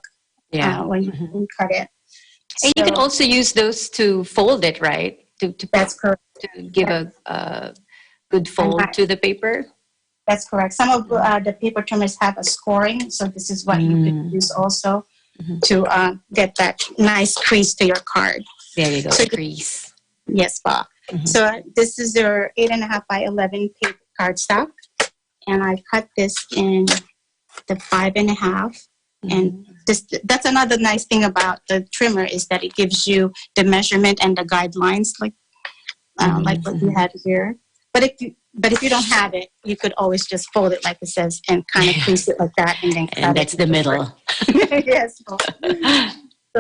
Yeah. When you cut it. And you can also use those to fold it, right? That's correct. To give a good fold to the paper. That's correct. Some of the paper trimmers have a scoring, so this is what you could use also to get that nice crease to your card. There you go, crease. Yes, Bob. So this is your 8.5 by 11 paper cardstock, and I cut this in the 5.5. And that's another nice thing about the trimmer is that it gives you the measurement and the guidelines, like what you had here. But if you don't have it, you could always just fold it like it says and kind of crease it like that and then cut it. And that's the middle. Yes. So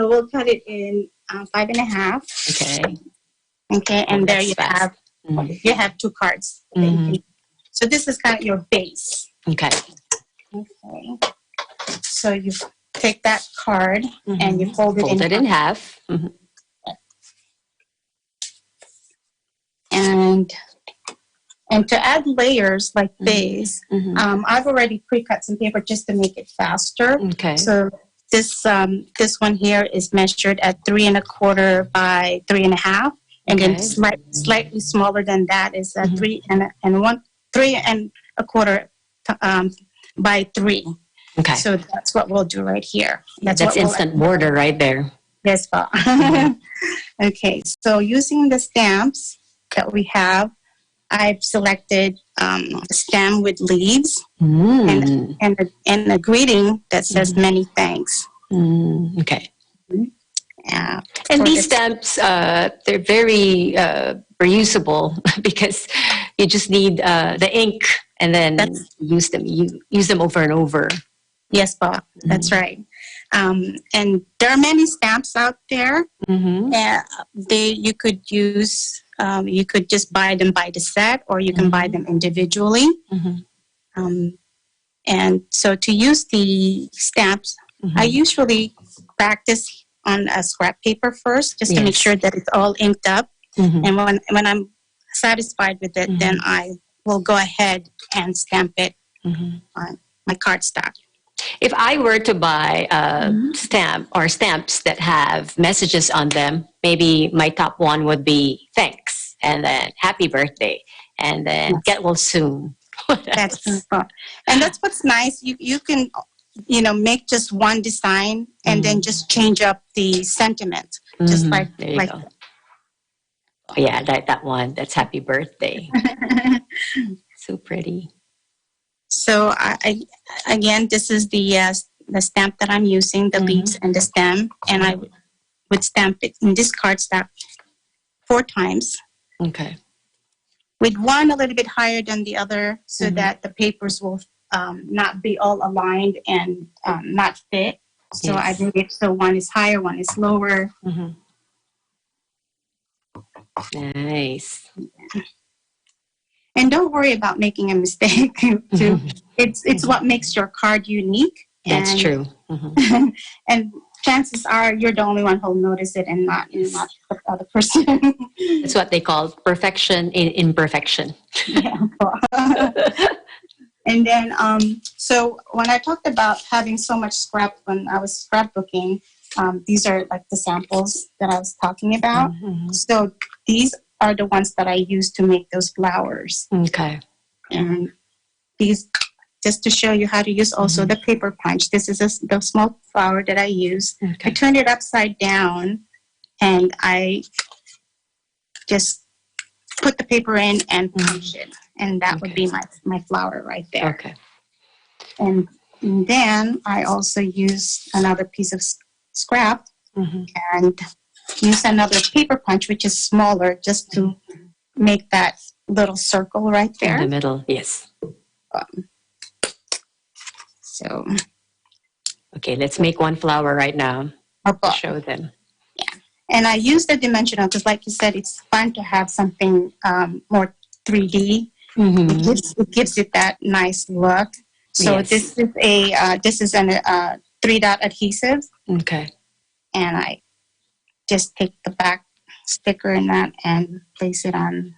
we'll cut it in 5.5. Okay. And there you have 2 cards. So this is kind of your base. Okay. So you take that card and you fold it in half. And to add layers like this, I've already pre-cut some paper just to make it faster. Okay. So this one here is measured at 3.25 by 3.5, and then slightly smaller than that is 3.25 by 3. Okay. So that's what we'll do right here. That's instant border right there. Yes, Paul. Okay. So using the stamps that we have, I've selected a stamp with leaves and a greeting that says many thanks. Okay. And these stamps, they're very reusable because you just need the ink and then use them over and over. Yes, Bob. That's right. And there are many stamps out there. You could use. You could just buy them by the set, or you can buy them individually. And so to use the stamps, I usually practice on a scrap paper first, just to make sure that it's all inked up. And when I'm satisfied with it, then I will go ahead and stamp it on my cardstock. If I were to buy a stamp or stamps that have messages on them, maybe my top one would be thanks, and then happy birthday, and then get well soon. That's cool. And that's what's nice. You can make just one design and then just change up the sentiment, just like there you go. Oh, yeah, that one. That's happy birthday. So pretty. So again, this is the stamp that I'm using, the leaves and the stem, and I would stamp it in this cardstock 4 times. Okay. With one a little bit higher than the other, so that the papers will not be all aligned and not fit. So I made it so one is higher, one is lower. Nice. And don't worry about making a mistake. It's what makes your card unique. That's true. And chances are you're the only one who'll notice it, and not the other person. That's what they call perfection in imperfection. Yeah. And then, so when I talked about having so much scrap when I was scrapbooking, these are like the samples that I was talking about. So these are the ones that I use to make those flowers. Okay. And these, just to show you how to use also the paper punch. This is the small flower that I use. Okay. I turned it upside down and I just put the paper in and punch it. And that would be my flower right there. Okay. And And then I also use another piece of scrap and use another paper punch, which is smaller, just to make that little circle right there. In the middle, yes. So. Okay, let's make one flower right now to show them. Yeah. And I use the dimensional because, like you said, it's fun to have something more 3D. It gives it that nice look. So Yes. this is a 3-dot adhesive. Okay. And I just take the back sticker in that and place it on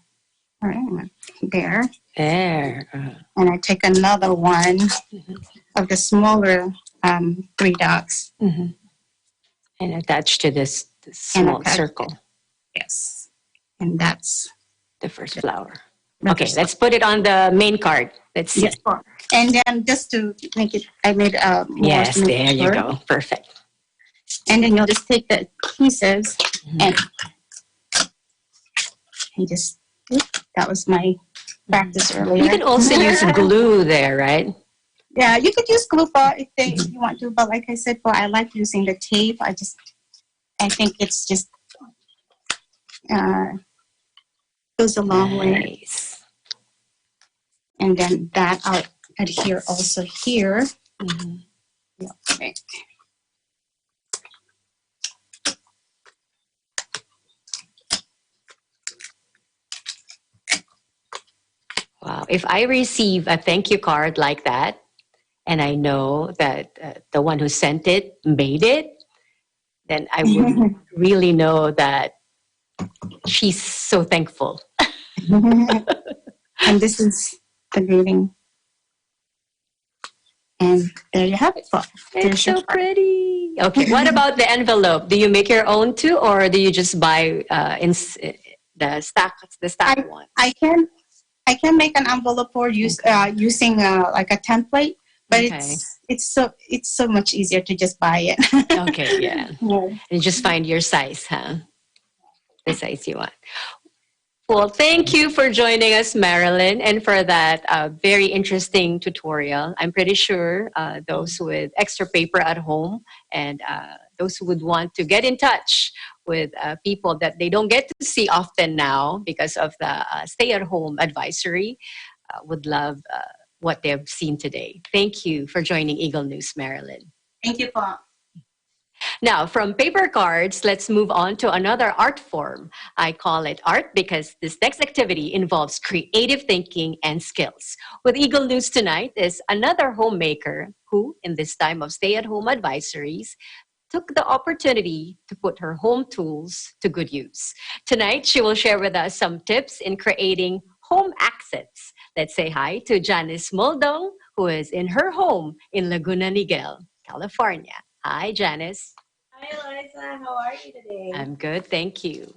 there. There. And I take another one of the smaller 3 dots. And attach to this small circle. Yes. And that's the first flower. Okay, let's put it on the main card. Let's see. Yes. And then just to make it, I made more. Yes, there you go. Perfect. And then you'll just take the pieces and just, that was my practice earlier. You can also use glue there, right? Yeah, you could use glue if you want to, but like I said, I like using the tape. I think it's just goes a long way. And then that I'll adhere also here. Yeah, okay. Wow. If I receive a thank you card like that, and I know that the one who sent it made it, then I would really know that she's so thankful. And this is the greeting. And there you have it. It's so pretty. Okay. What about the envelope? Do you make your own too, or do you just buy the stack one? I can make an envelope or using like a template, but it's so much easier to just buy it. Okay, yeah. And just find your size, huh? The size you want. Well, thank you for joining us, Marilyn, and for that very interesting tutorial. I'm pretty sure those with extra paper at home and those who would want to get in touch with people that they don't get to see often now because of the stay-at-home advisory would love what they've seen today. Thank you for joining Eagle News, Marilyn. Thank you, Paul. Now, from paper cards, let's move on to another art form. I call it art because this next activity involves creative thinking and skills. With Eagle News tonight is another homemaker who, in this time of stay-at-home advisories, took the opportunity to put her home tools to good use. Tonight, she will share with us some tips in creating home accents. Let's say hi to Janice Moldong, who is in her home in Laguna Niguel, California. Hi, Janice. Hi, Eliza. How are you today? I'm good, thank you.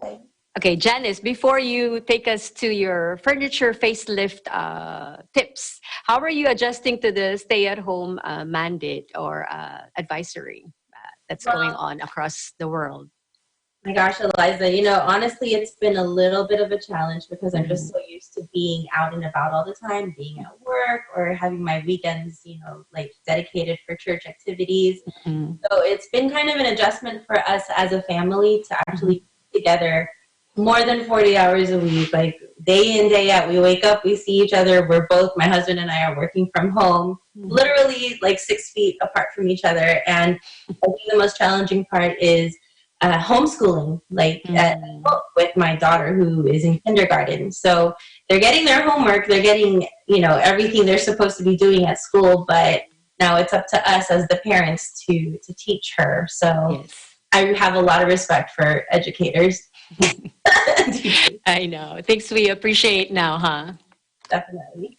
Good. Okay, Janice, before you take us to your furniture facelift tips, how are you adjusting to the stay-at-home mandate or advisory that's going on across the world? My gosh, Eliza, honestly, it's been a little bit of a challenge because I'm just so used to being out and about all the time, being at work or having my weekends, like dedicated for church activities. So it's been kind of an adjustment for us as a family to actually be together more than 40 hours a week, like day in, day out. We wake up, we see each other. My husband and I are working from home, literally like 6 feet apart from each other. And I think the most challenging part is homeschooling, with my daughter who is in kindergarten. So they're getting their homework, they're getting, everything they're supposed to be doing at school, but now it's up to us as the parents to teach her. So I have a lot of respect for educators. I know. Things we appreciate now, huh? Definitely.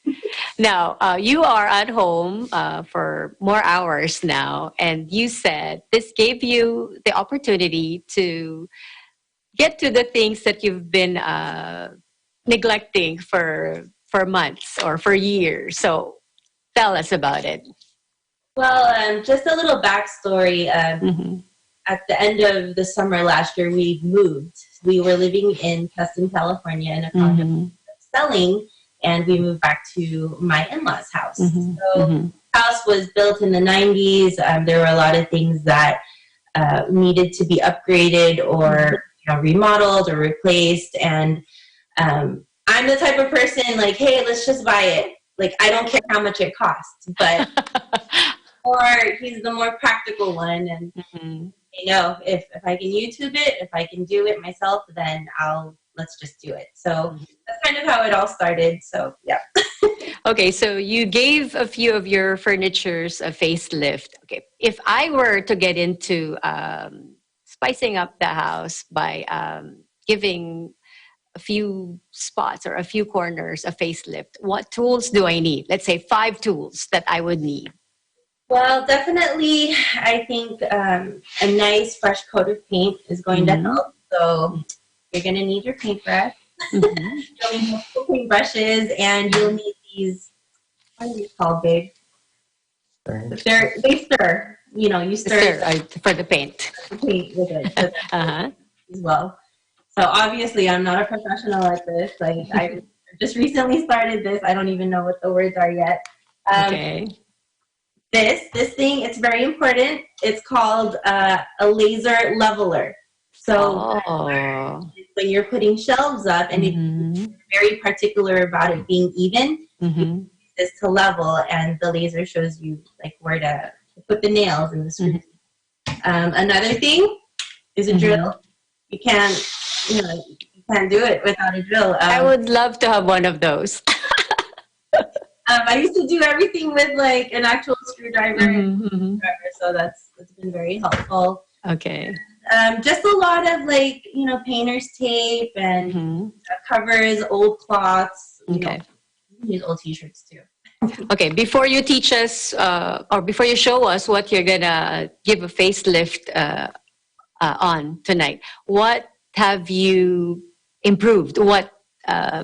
Now, you are at home for more hours now, and you said this gave you the opportunity to get to the things that you've been neglecting for months or for years. So tell us about it. Well, just a little backstory. At the end of the summer last year, we moved. We were living in Tustin, California in a condo selling. and we moved back to my in-laws' house. So the house was built in the 90s. There were a lot of things that needed to be upgraded or remodeled or replaced. And I'm the type of person like, hey, let's just buy it. Like, I don't care how much it costs, but or he's the more practical one. And if I can YouTube it, if I can do it myself, then let's just do it. So that's kind of how it all started. So yeah. Okay, so you gave a few of your furnitures a facelift. Okay, if I were to get into spicing up the house by giving a few spots or a few corners a facelift, what tools do I need? Let's say 5 tools that I would need. Well, definitely, I think a nice fresh coat of paint is going to help. So you're going to need your paintbrush. You'll need multiple paintbrushes, and you'll need these, what are these called, babe? They stir. You stir. For the paint. The paint with it. So as well. So obviously, I'm not a professional at this. Like, I just recently started this. I don't even know what the words are yet. Okay. This thing, it's very important. It's called a laser leveler. So when you're putting shelves up, and it's very particular about it being even, you use this to level, and the laser shows you like where to put the nails and the screws. Another thing is a drill. You can't do it without a drill. I would love to have one of those. I used to do everything with like an actual screwdriver, so that's been very helpful. Okay. Just a lot of like, painter's tape and covers, old cloths. Okay. Use old t-shirts too. Okay, before you teach us or before you show us what you're gonna give a facelift on tonight, what have you improved? What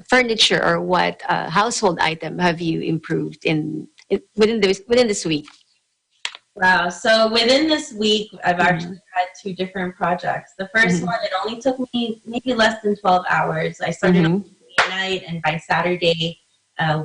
furniture or what household item have you improved within this week? Wow. So within this week, I've actually had 2 different projects. The first one, it only took me maybe less than 12 hours. I started on Friday night, and by Saturday,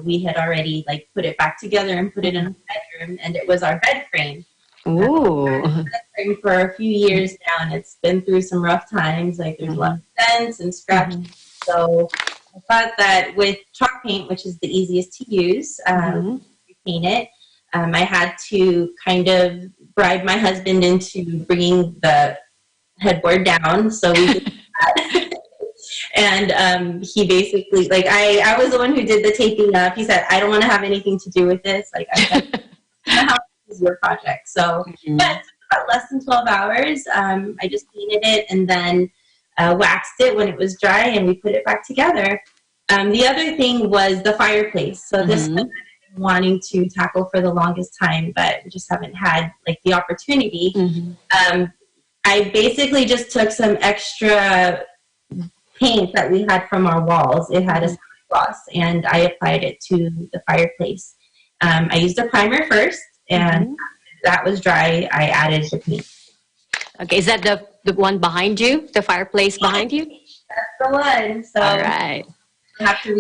we had already like put it back together and put it in a bedroom, and it was our bed frame. Ooh. Bed frame for a few years now, and it's been through some rough times. Like there's a lot of dents and scratches. So I thought that with chalk paint, which is the easiest to use, paint it. I had to kind of bribe my husband into bringing the headboard down, so we did that. And he basically, like, I was the one who did the taping up. He said, I don't want to have anything to do with this. Like, I house is your project. So, yeah, it took about less than 12 hours. I just painted it and then waxed it when it was dry, and we put it back together. The other thing was the fireplace. So this one I've been wanting to tackle for the longest time, but just haven't had like the opportunity. I basically just took some extra paint that we had from our walls. It had a gloss, and I applied it to the fireplace. I used a primer first, and after that was dry, I added the paint. Okay, is that the one behind you? The fireplace behind you? That's the one. So all right.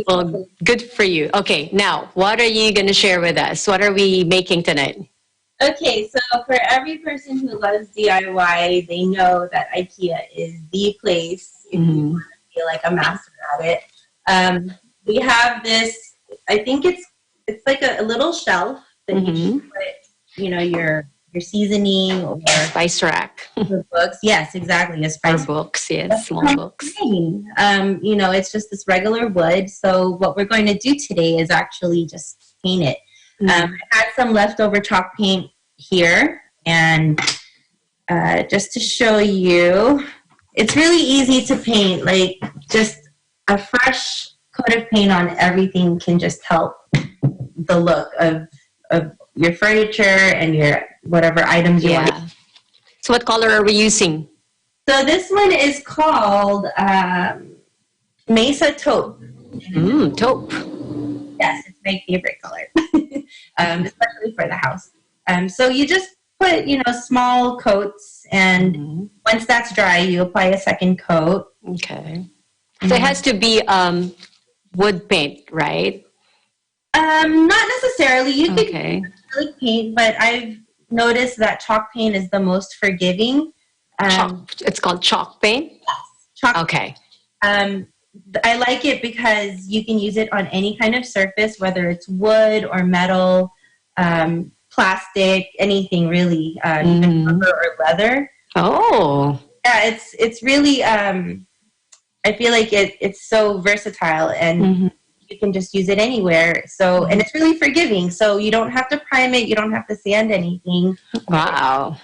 Well, good for you. Okay, now, what are you going to share with us? What are we making tonight? Okay, so for every person who loves DIY, they know that IKEA is the place if you want to feel like a master at it. We have this, I think it's like a little shelf that you can put, your seasoning or spice rack. Books. Yes, exactly. A spice or books, yes, small books. It's just this regular wood. So what we're going to do today is actually just paint it. I had some leftover chalk paint here, and just to show you, it's really easy to paint. Like just a fresh coat of paint on everything can just help the look of your furniture and your whatever items you want. So what color are we using? So this one is called Mesa Taupe. Taupe. Yes, it's my favorite color, especially for the house. So you just put, small coats, and once that's dry, you apply a second coat. Okay. So it has to be wood paint, right? Not necessarily. You could Okay. acrylic paint, but I've noticed that chalk paint is the most forgiving. It's called chalk paint? Chalk. Okay. I like it because you can use it on any kind of surface, whether it's wood or metal, plastic, anything really, even rubber or leather. Oh. Yeah, it's really, I feel like it's so versatile and you can just use it anywhere. So, and it's really forgiving. So you don't have to prime it. You don't have to sand anything. Wow.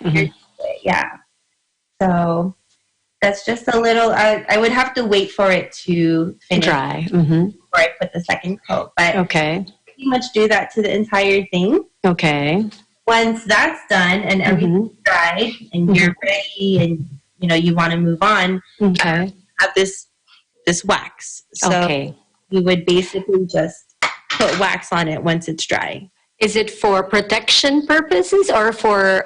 Yeah. So that's just a little, I would have to wait for it to finish dry before I put the second coat. But okay. pretty much do that to the entire thing. Okay. Once that's done and everything's dried and you're ready and you want to move on, okay. Have this wax. So you would basically just put wax on it once it's dry. Is it for protection purposes or for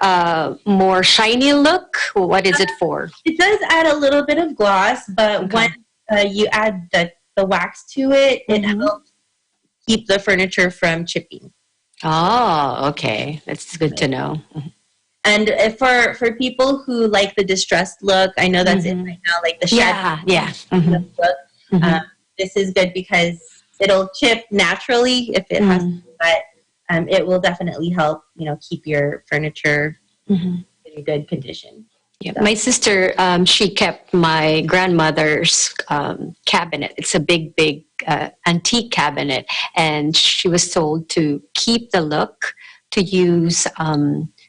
more shiny look? What is it for? It does add a little bit of gloss, but when you add the wax to it, it helps keep the furniture from chipping. Oh, okay. That's good to know. And for people who like the distressed look, I know that's it right now, like the shabby look. This is good because it'll chip naturally if it has to, but it will definitely help, keep your furniture in a good condition. Yeah, my sister, she kept my grandmother's cabinet. It's a big antique cabinet, and she was told to keep the look, to use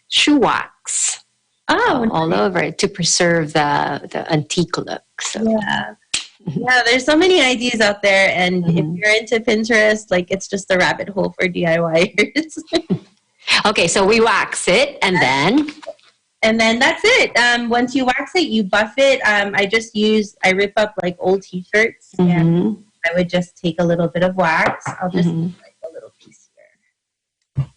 shoe wax all over it to preserve the antique look. So. Yeah, there's so many ideas out there, and if you're into Pinterest, like it's just a rabbit hole for DIYers. Okay, so we wax it, and then that's it. Once you wax it, you buff it. I rip up like old T-shirts, and I would just take a little bit of wax. I'll just like a little piece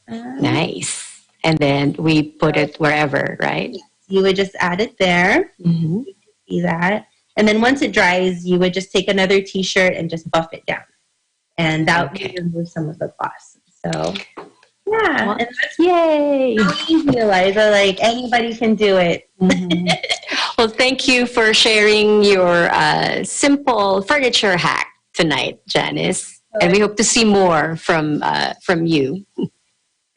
here. Nice, and then we put it wherever, right? You would just add it there. You can see that. And then once it dries, you would just take another T-shirt and just buff it down. And that would remove some of the gloss. So, yeah. And that's yay! So easy, Eliza. Like, anybody can do it. Well, thank you for sharing your simple furniture hack tonight, Janice. And we hope to see more from you.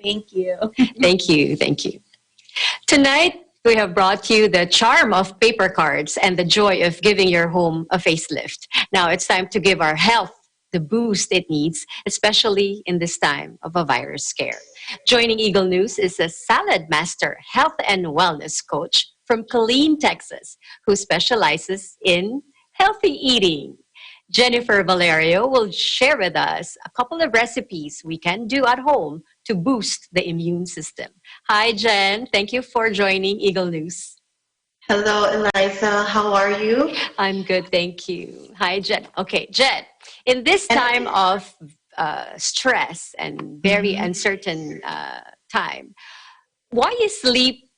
Thank you. Thank you. Thank you. Tonight, we have brought you the charm of paper cards and the joy of giving your home a facelift. Now it's time to give our health the boost it needs, especially in this time of a virus scare. Joining Eagle News is a salad master health and wellness coach from Killeen, Texas, who specializes in healthy eating. Jennifer Valerio will share with us a couple of recipes we can do at home to boost the immune system. Hi, Jen. Thank you for joining Eagle News. Hello, Eliza. How are you? I'm good, thank you. Hi, Jen. Okay, Jen, in this time of stress and very uncertain time, why is sleep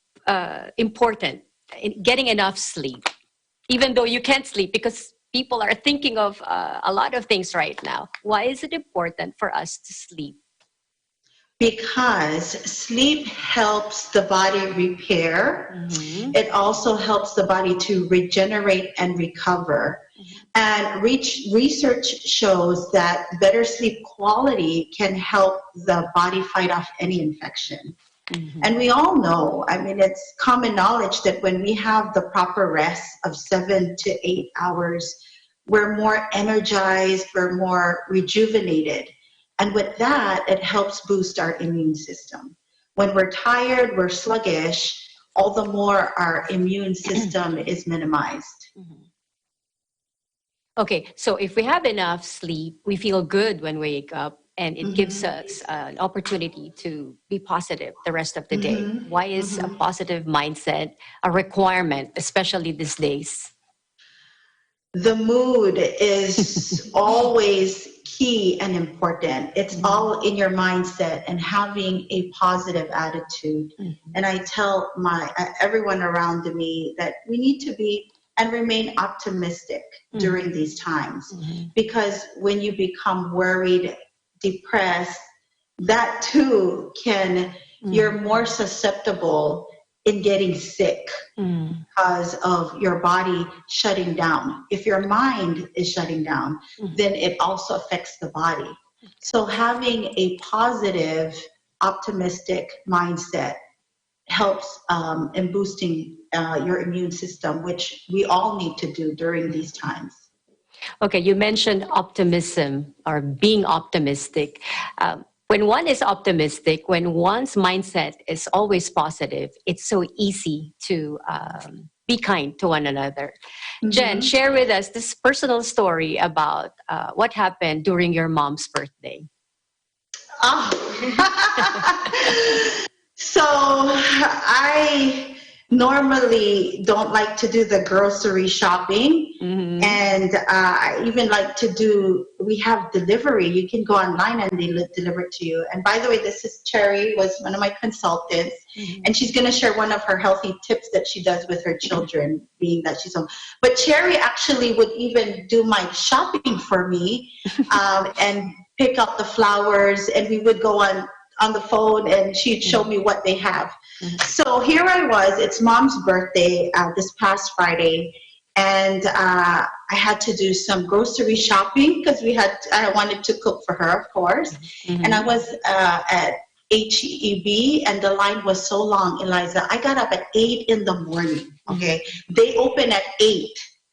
important? Getting enough sleep, even though you can't sleep, because people are thinking of a lot of things right now. Why is it important for us to sleep? Because sleep helps the body repair. It also helps the body to regenerate and recover. And research shows that better sleep quality can help the body fight off any infection. And we all know, I mean, it's common knowledge that when we have the proper rest of 7 to 8 hours, we're more energized, we're more rejuvenated. And with that, it helps boost our immune system. When we're tired, we're sluggish, all the more our immune system is minimized. Okay, so if we have enough sleep, we feel good when we wake up, and it gives us an opportunity to be positive the rest of the day. Why is a positive mindset a requirement, especially these days? The mood is always key and important. It's all in your mindset and having a positive attitude. And I tell everyone around me that we need to be and remain optimistic during these times, because when you become worried, depressed, that too you're more susceptible in getting sick because of your body shutting down. If your mind is shutting down, then it also affects the body. So having a positive, optimistic mindset helps in boosting your immune system, which we all need to do during these times. Okay, you mentioned optimism or being optimistic. When one is optimistic, when one's mindset is always positive, it's so easy to be kind to one another. Jen, share with us this personal story about what happened during your mom's birthday. Oh. So I normally don't like to do the grocery shopping. And I even like to we have delivery. You can go online and they deliver it to you. And by the way, this is Cherry, was one of my consultants. And she's going to share one of her healthy tips that she does with her children, being that she's home. But Cherry actually would even do my shopping for me and pick up the flowers. And we would go on the phone and she'd show me what they have. So here I was, it's Mom's birthday this past Friday, and I had to do some grocery shopping because I wanted to cook for her, of course. And I was at HEB and the line was so long, Eliza. I got up at 8 in the morning, okay? They open at 8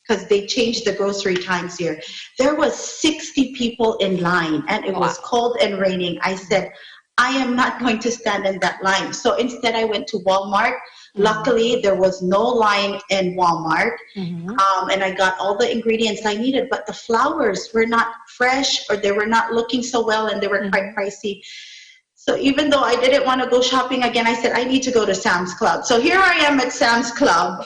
because they changed the grocery times here. There was 60 people in line and it was cold and raining. I said, I am not going to stand in that line. So instead I went to Walmart. Luckily, there was no line in Walmart. And I got all the ingredients I needed, but the flowers were not fresh or they were not looking so well and they were quite pricey. So even though I didn't want to go shopping again, I said, I need to go to Sam's Club. So here I am at Sam's Club.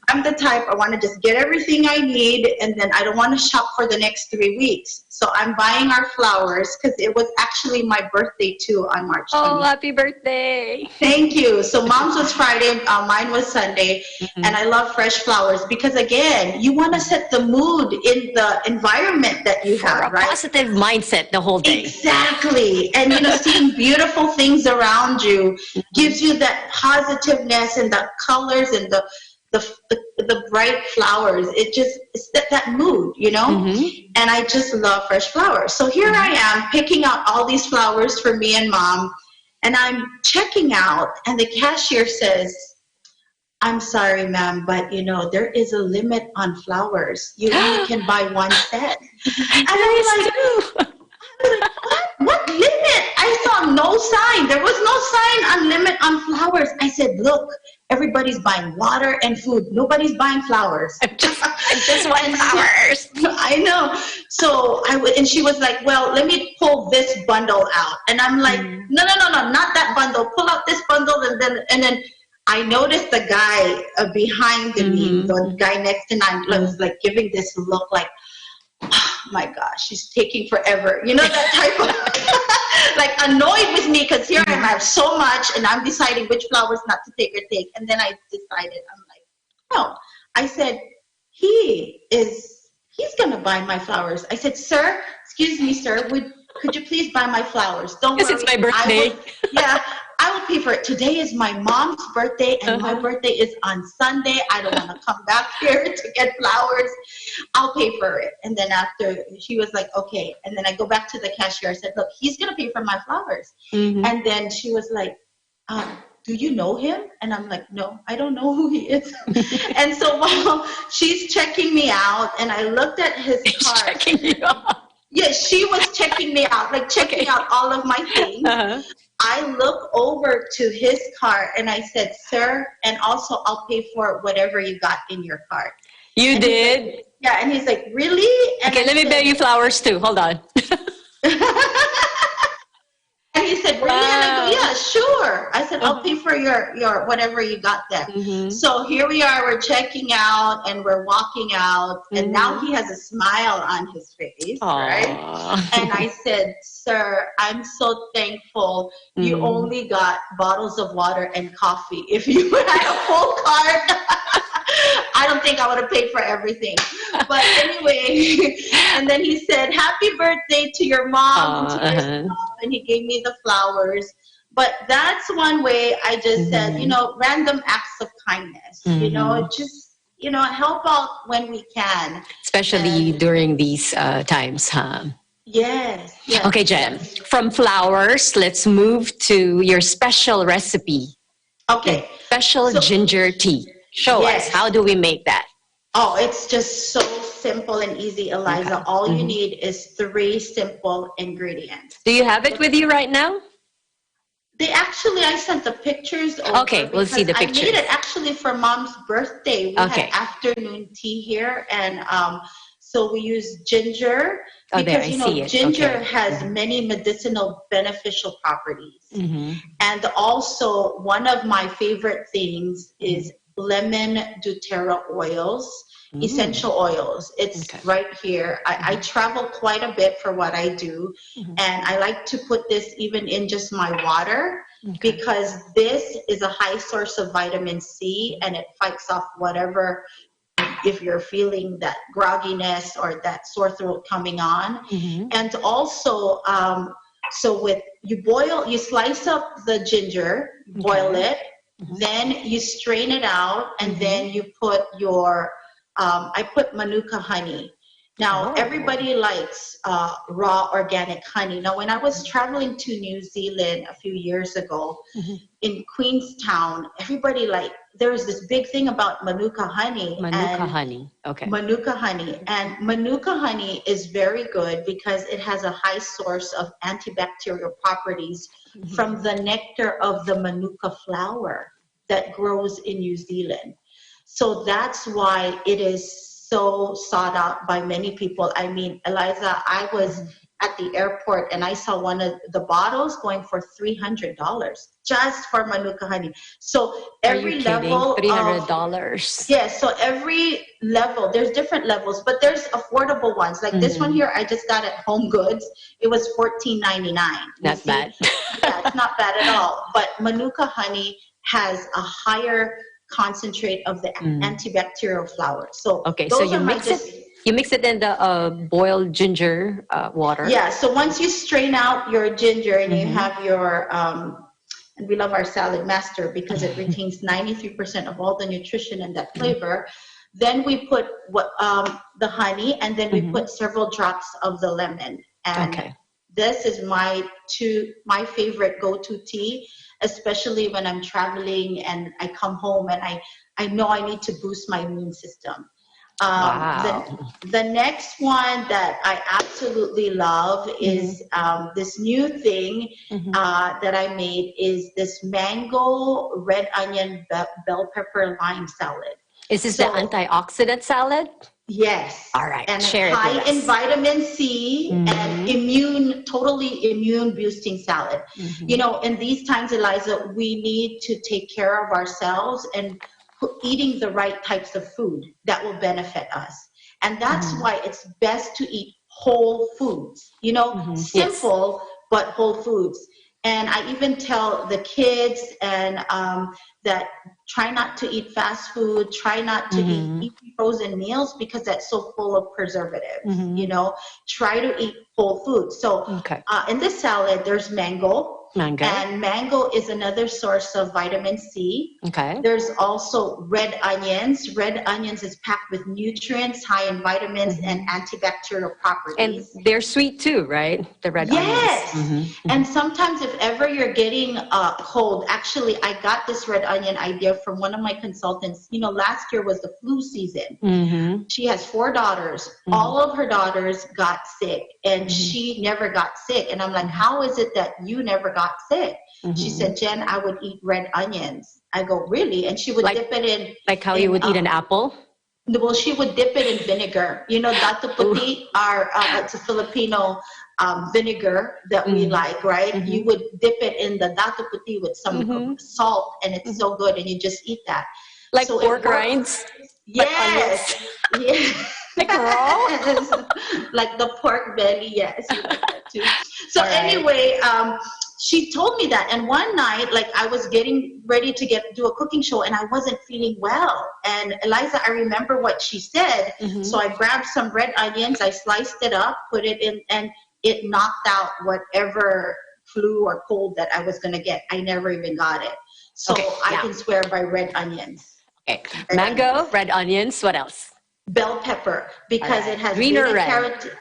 I'm the type, I want to just get everything I need, and then I don't want to shop for the next 3 weeks. So I'm buying our flowers because it was actually my birthday too on March 20th. Oh, happy birthday. Thank you. So Mom's was Friday, mine was Sunday, and I love fresh flowers because, again, you want to set the mood in the environment that you have, right? Positive mindset the whole day. Exactly. And, seeing beautiful things around you gives you that positiveness and the colors and the bright flowers. It just, it's that mood, and I just love fresh flowers. So here I am picking out all these flowers for me and Mom, and I'm checking out, and the cashier says, I'm sorry, ma'am, but there is a limit on flowers. You only can buy one set. And I'm like, what limit? I saw no sign. There was no sign on limit on flowers. I said, look, everybody's buying water and food. Nobody's buying flowers. I just want flowers. I know. So and she was like, well, let me pull this bundle out. And I'm like, no, not that bundle. Pull out this bundle. And then I noticed the guy behind me, the guy next to me, was like giving this look like, oh my gosh, she's taking forever. That type of like annoyed with me because here I have so much and I'm deciding which flowers not to take or take. And then I decided, I'm like, no. I said, he's going to buy my flowers. I said, sir, excuse me, sir, could you please buy my flowers? Don't worry. Because it's my birthday. I will pay for it. Today is my mom's birthday, and my birthday is on Sunday. I don't want to come back here to get flowers. I'll pay for it. And then after, she was like, okay. And then I go back to the cashier. I said, look, he's going to pay for my flowers. And then she was like, do you know him? And I'm like, no, I don't know who he is. And so while she's checking me out, and I looked at his car. Checking you out. Yes, she was checking me out, like checking out all of my things. I look over to his car and I said, sir, and also I'll pay for whatever you got in your cart. You did? Like, yeah, and he's like, really? And okay, let me buy you flowers too. Hold on. And he said, really? And I go, yeah, sure. I said, I'll pay for your whatever you got there. So here we are, we're checking out and we're walking out. And now he has a smile on his face, right? And I said, sir, I'm so thankful you only got bottles of water and coffee. If you had a full cart, I don't think I would have paid for everything. But anyway, and then he said, happy birthday to your mom and to yourself. And he gave me the flowers. But that's one way I just said, you know, random acts of kindness, you know, just, you know, help out when we can. Especially during these times, huh? Yes. Okay, Jen, from flowers, let's move to your special recipe. Okay. Special ginger tea. Show us, how do we make that? Oh, it's just so simple and easy, Eliza. All you need is 3 simple ingredients. Do you have it with you right now? I sent the pictures over. Okay, we'll see the pictures. I made it actually for Mom's birthday. We had afternoon tea here, and so we use ginger because, you know, ginger has many medicinal beneficial properties. And also, one of my favorite things is lemon doTERRA oils, essential oils. It's right here. I travel quite a bit for what I do, and I like to put this even in just my water because this is a high source of vitamin C, and it fights off whatever, if you're feeling that grogginess or that sore throat coming on. And also, so you slice up the ginger, boil it, then you strain it out, and then you put your, I put Manuka honey. Now, everybody likes raw organic honey. Now, when I was traveling to New Zealand a few years ago, in Queenstown, everybody there was this big thing about Manuka honey. Manuka honey, Manuka honey. And Manuka honey is very good because it has a high source of antibacterial properties from the nectar of the Manuka flower that grows in New Zealand. So that's why it is so sought out by many people. I mean, Eliza, I was at the airport and I saw one of the bottles going for $300 just for Manuka honey. So every level, $300. Yes, so every level, there's different levels, but there's affordable ones. Like this one here, I just got at Home Goods. It was $14.99. Not bad. Yeah, it's not bad at all. But Manuka honey has a higher concentrate of the antibacterial flower. So so you mix it. You mix it in the boiled ginger water. Yeah. So once you strain out your ginger and you have your and we love our salad master because it retains 93% of all the nutrition and that flavor. Then we put the honey, and then we put several drops of the lemon. And this is my favorite go-to tea, especially when I'm traveling and I come home and I know I need to boost my immune system. The next one that I absolutely love is this new thing that I made is this mango, red onion, bell pepper, lime salad. Is this the antioxidant salad? Yes. All right. And share high it with in us. vitamin C and totally immune boosting salad. You know, in these times, Eliza, we need to take care of ourselves and eating the right types of food that will benefit us. And that's why it's best to eat whole foods, you know, simple, but whole foods. And I even tell the kids and that try not to eat fast food, try not to eat frozen meals because that's so full of preservatives, you know, try to eat whole foods. So in this salad, there's mango. And mango is another source of vitamin C. There's also red onions. Red onions is packed with nutrients, high in vitamins and antibacterial properties. And they're sweet too, right? The red onions. And sometimes if ever you're getting a cold, actually I got this red onion idea from one of my consultants. You know, last year was the flu season. She has 4 daughters. All of her daughters got sick and she never got sick. And I'm like, how is it that you never got sick? She said, Jen, I would eat red onions. I go, really? And she would dip it in. Like how you would eat an apple? Well, she would dip it in vinegar. You know, Dato Puti, it's a Filipino vinegar that we like, right? You would dip it in the Dato Puti with some salt, and it's so good, and you just eat that. Like so pork rinds? Yes. Yes. Like raw? Like the pork belly, yes. You like that too. So anyway, she told me that. And one night, like I was getting ready to do a cooking show and I wasn't feeling well. And Eliza, I remember what she said. So I grabbed some red onions, I sliced it up, put it in, and it knocked out whatever flu or cold that I was going to get. I never even got it. So I can swear by red onions. Okay. Mango, red onions, what else? Bell pepper, because it has green or red? carotene.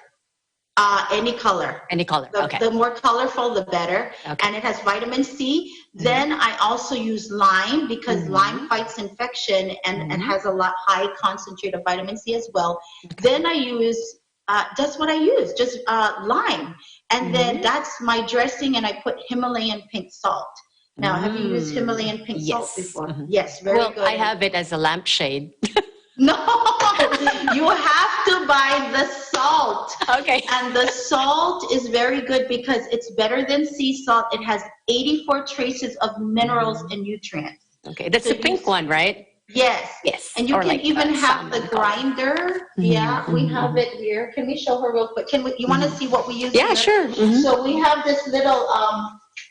Any color. Any color. Okay. The more colorful, the better. Okay. And it has vitamin C. Then I also use lime because lime fights infection and has a lot high concentrate of vitamin C as well. Then I use that's what I use, just lime. And then that's my dressing, and I put Himalayan pink salt. Now, have you used Himalayan pink salt before? Yes, very good. Well, I have it as a lampshade. No, you have to buy the salt. Okay. And the salt is very good because it's better than sea salt. It has 84 traces of minerals and nutrients. Okay, that's the pink one, right? Yes. Yes. And you Or can like even have salmon the color. grinder. Yeah, we have it here. Can we show her real quick? You want to see what we use? Yeah, here? sure. So we have this little,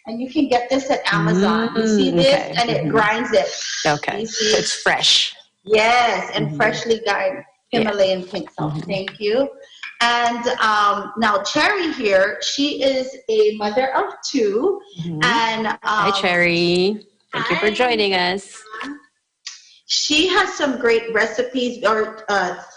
and you can get this at Amazon. You see this? Okay. And it grinds it. Okay, You see? so it's fresh. Yes, and freshly grind Himalayan pink salt. Thank you. And now Cherry here, she is a mother of two. And Hi, Cherry. Thank you for joining us. She has some great recipes or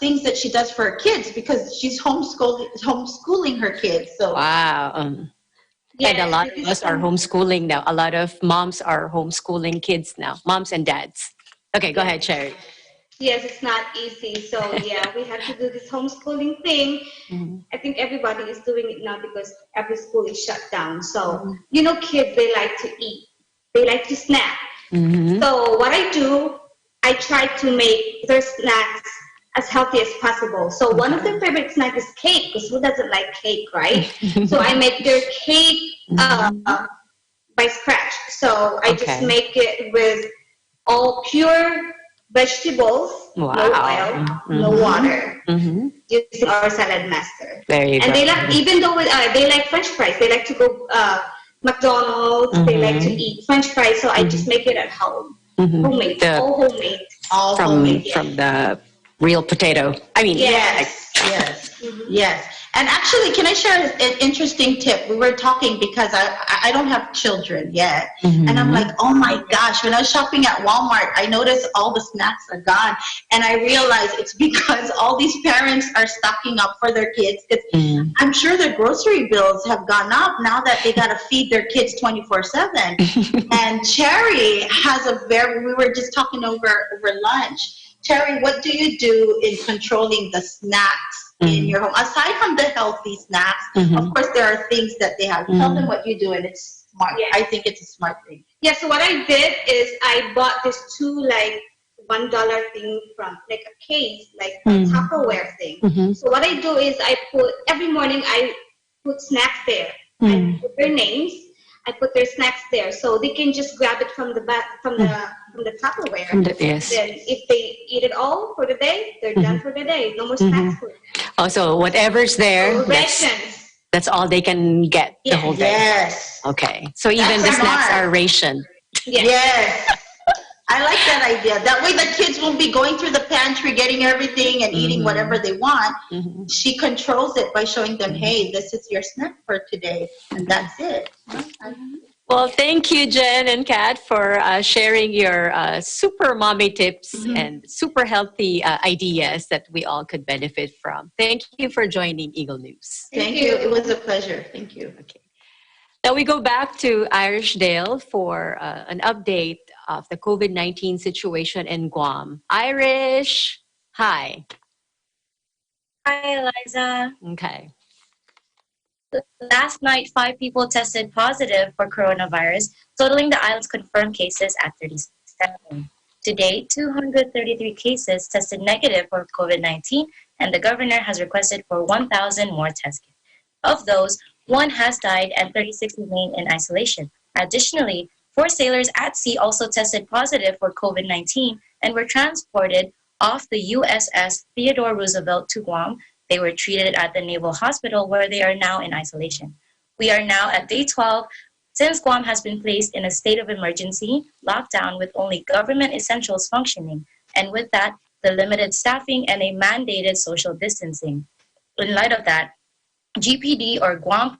things that she does for her kids because she's homeschooling her kids. So Wow. And a lot of us are homeschooling now. A lot of moms are homeschooling kids now, moms and dads. Okay, go ahead, Cherry. Yes, it's not easy. So yeah, we have to do this homeschooling thing. I think everybody is doing it now because every school is shut down. So, you know, kids, they like to eat. They like to snack. So what I do, I try to make their snacks as healthy as possible. So one of their favorite snacks is cake, because who doesn't like cake, right? So I make their cake by scratch. So I just make it with all pure vegetables, no oil, no water, using our salad master. There you and go. they like, even though they like French fries, they like to go McDonald's, they like to eat French fries, so I just make it at home. Homemade, all homemade. All homemade. From the real potato. I mean, yes, yes. And actually, can I share an interesting tip? We were talking because I don't have children yet. And I'm like, oh my gosh, when I was shopping at Walmart, I noticed all the snacks are gone. And I realized it's because all these parents are stocking up for their kids. I'm sure their grocery bills have gone up now that they got to feed their kids 24/7. And Cherry has we were just talking over lunch. Cherry, what do you do in controlling the snacks in your home? Aside from the healthy snacks, of course, there are things that they have. Tell them what you do, and it's smart. Yeah. I think it's a smart thing. Yeah, so what I did is I bought this two $1 thing from like a case, like a Tupperware thing. So what I do is every morning I put snacks there. I put their names. I put their snacks there, so they can just grab it from the Tupperware. Yes. Then if they eat it all for the day, they're done for the day. No more snacks for them. Oh, so whatever's there, So rations. that's all they can get the whole day. Yes. Okay. So even the snacks are rationed. Yes. I like that idea. That way the kids won't be going through the pantry, getting everything and eating whatever they want. She controls it by showing them, hey, this is your snack for today. And that's it. Well, thank you, Jen and Kat, for sharing your super mommy tips and super healthy ideas that we all could benefit from. Thank you for joining Eagle News. Thank you. It was a pleasure. Thank you. Okay. Now we go back to Irishdale for an update of the COVID-19 situation in Guam. Irish, hi. Hi, Eliza. Okay. Last night, 5 people tested positive for coronavirus, totaling the island's confirmed cases at 37. Today, 233 cases tested negative for COVID-19, and the governor has requested for 1,000 more test kits. Of those, 1 has died and 36 remain in isolation. Additionally, 4 sailors at sea also tested positive for COVID-19 and were transported off the USS Theodore Roosevelt to Guam. They were treated at the Naval Hospital where they are now in isolation. We are now at day 12 Since Guam has been placed in a state of emergency, lockdown with only government essentials functioning, and with that, the limited staffing and a mandated social distancing. In light of that, GPD or Guam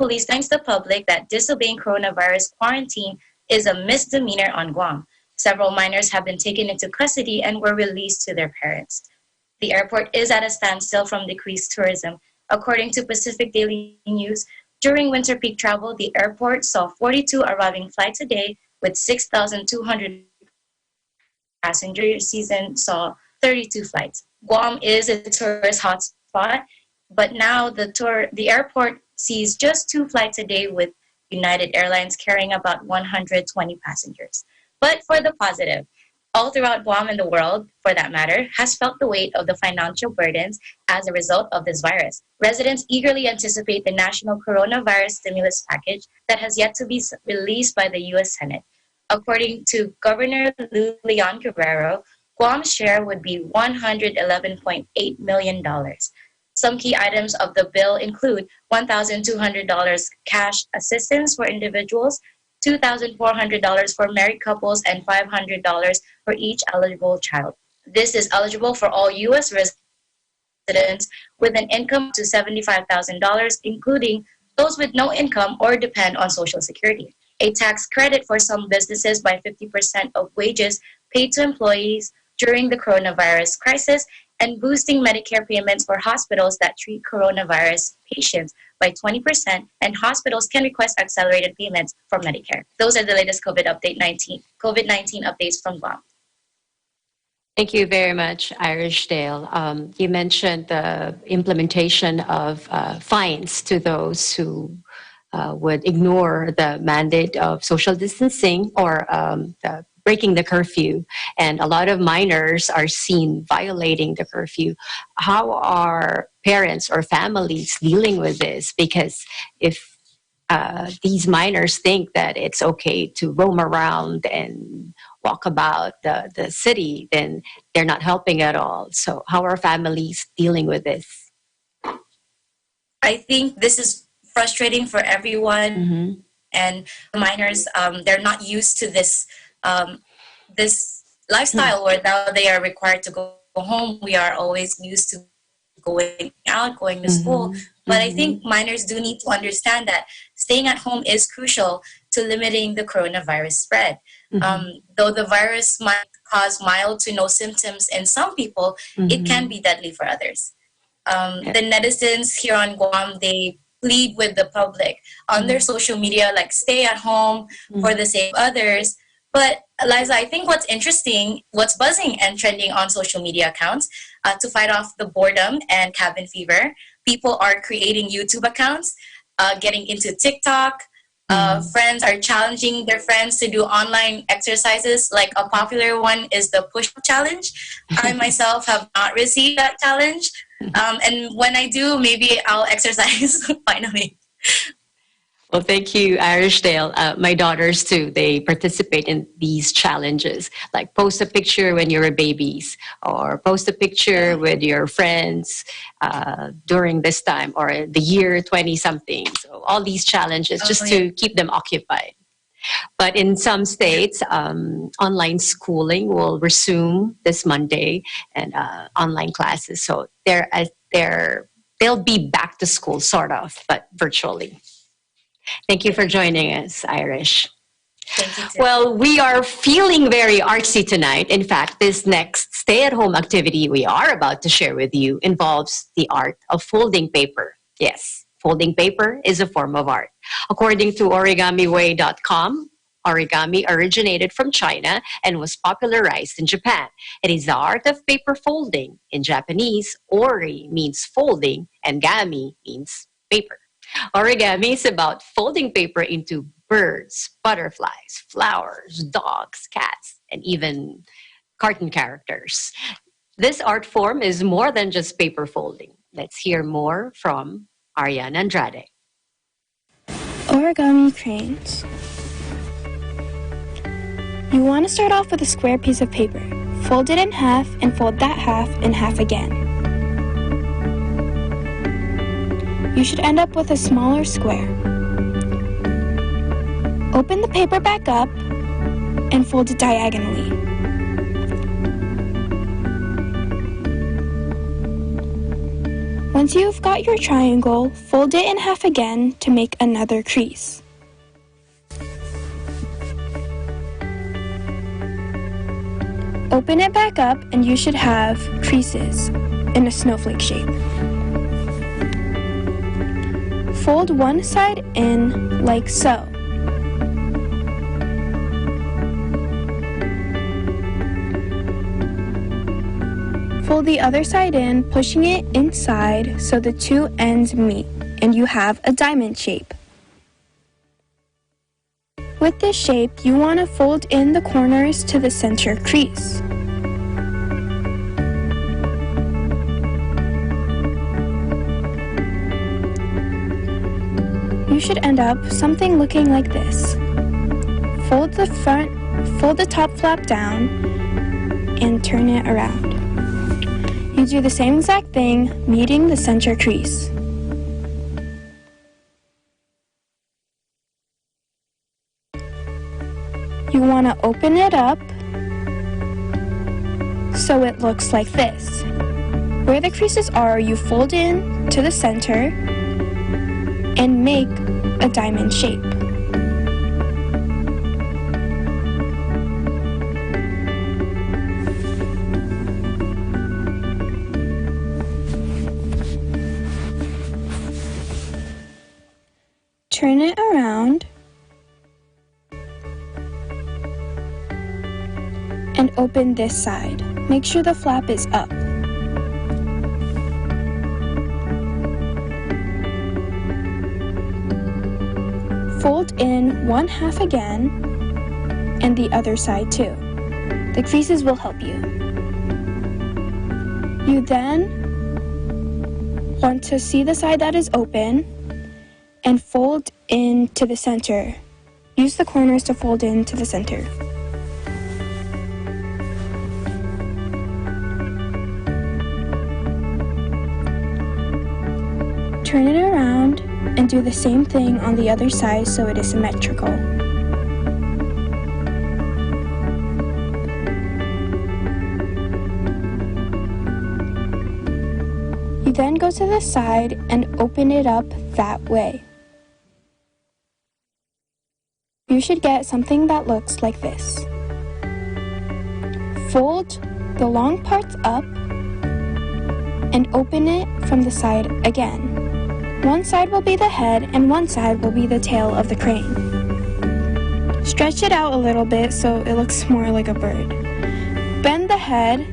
Police thanks the public that disobeying coronavirus quarantine is a misdemeanor on Guam. Several minors have been taken into custody and were released to their parents. The airport is at a standstill from decreased tourism. According to Pacific Daily News, during winter peak travel, the airport saw 42 arriving flights a day with 6,200 passengers. Season saw 32 flights. Guam is a tourist hotspot, but now the airport sees just 2 flights a day, with United Airlines carrying about 120 passengers. But for the positive, all throughout Guam and the world, for that matter, has felt the weight of the financial burdens as a result of this virus. Residents eagerly anticipate the national coronavirus stimulus package that has yet to be released by the U.S. Senate. According to Governor Leon Guerrero, Guam's share would be $111.8 million. Some key items of the bill include $1,200 cash assistance for individuals, $2,400 for married couples, and $500 for each eligible child. This is eligible for all U.S. residents with an income to $75,000, including those with no income or depend on Social Security. A tax credit for some businesses by 50% of wages paid to employees during the coronavirus crisis, and boosting Medicare payments for hospitals that treat coronavirus patients by 20%, and hospitals can request accelerated payments from Medicare. Those are the latest COVID-19 updates from Guam. Thank you very much, Irish Dale. You mentioned the implementation of fines to those who would ignore the mandate of social distancing or breaking the curfew, and a lot of minors are seen violating the curfew. How are parents or families dealing with this? Because if these minors think that it's okay to roam around and walk about the city, then they're not helping at all. So how are families dealing with this? I think this is frustrating for everyone, and minors, they're not used to this this lifestyle where now they are required to go home. We are always used to going out, going to school. But I think minors do need to understand that staying at home is crucial to limiting the coronavirus spread. Though the virus might cause mild to no symptoms in some people, it can be deadly for others. The netizens here on Guam, they plead with the public on their social media, like stay at home for the sake of others. But Liza, I think what's interesting, what's buzzing and trending on social media accounts to fight off the boredom and cabin fever, people are creating YouTube accounts, getting into TikTok. Friends are challenging their friends to do online exercises. Like a popular one is the push-up challenge. I myself have not received that challenge. And when I do, maybe I'll exercise finally. Well, thank you, Irish Dale. My daughters, too, they participate in these challenges, like post a picture when you were babies, or post a picture with your friends during this time, or the year 20-something. So all these challenges just to keep them occupied. But in some states, online schooling will resume this Monday, and online classes. So they'll be back to school, sort of, but virtually. Thank you for joining us, Irish. Thank you, too. Well, we are feeling very artsy tonight. In fact, this next stay-at-home activity we are about to share with you involves the art of folding paper. Yes, folding paper is a form of art. According to origamiway.com, origami originated from China and was popularized in Japan. It is the art of paper folding. In Japanese, ori means folding and gami means paper. Origami is about folding paper into birds, butterflies, flowers, dogs, cats, and even cartoon characters. This art form is more than just paper folding. Let's hear more from Ariana Andrade. Origami Cranes. You want to start off with a square piece of paper. Fold it in half and fold that half in half again. You should end up with a smaller square. Open the paper back up and fold it diagonally. Once you've got your triangle, fold it in half again to make another crease. Open it back up and you should have creases in a snowflake shape. Fold one side in like so. Fold the other side in, pushing it inside so the two ends meet, and you have a diamond shape. With this shape, you want to fold in the corners to the center crease. You should end up something looking like this. Fold the top flap down and turn it around. You do the same exact thing, meeting the center crease. You want to open it up so it looks like this. Where the creases are, you fold in to the center and make a diamond shape. Turn it around and open this side. Make sure the flap is up. Fold in one half again and the other side too. The creases will help you. You then want to see the side that is open and fold into the center. Use the corners to fold into the center. Turn it around and do the same thing on the other side so it is symmetrical. You then go to the side and open it up that way. You should get something that looks like this. Fold the long parts up and open it from the side again. One side will be the head and one side will be the tail of the crane. Stretch it out a little bit so it looks more like a bird. Bend the head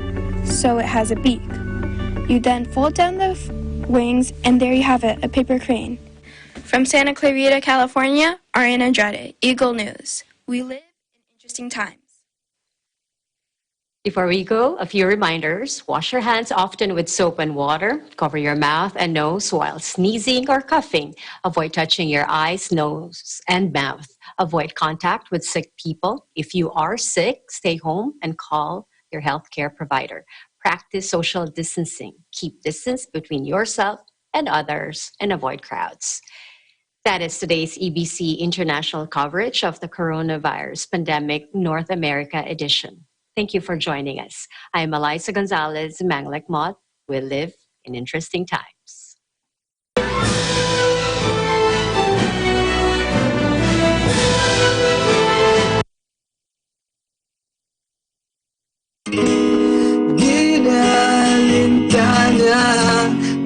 so it has a beak. You then fold down the wings and there you have it, a paper crane. From Santa Clarita, California, Ariana Andrade, Eagle News. We live in interesting times. Before we go, a few reminders. Wash your hands often with soap and water. Cover your mouth and nose while sneezing or coughing. Avoid touching your eyes, nose, and mouth. Avoid contact with sick people. If you are sick, stay home and call your healthcare provider. Practice social distancing. Keep distance between yourself and others and avoid crowds. That is today's EBC international coverage of the coronavirus pandemic North America edition. Thank you for joining us. I am Eliza Gonzalez Manglek Mott. We live in interesting times.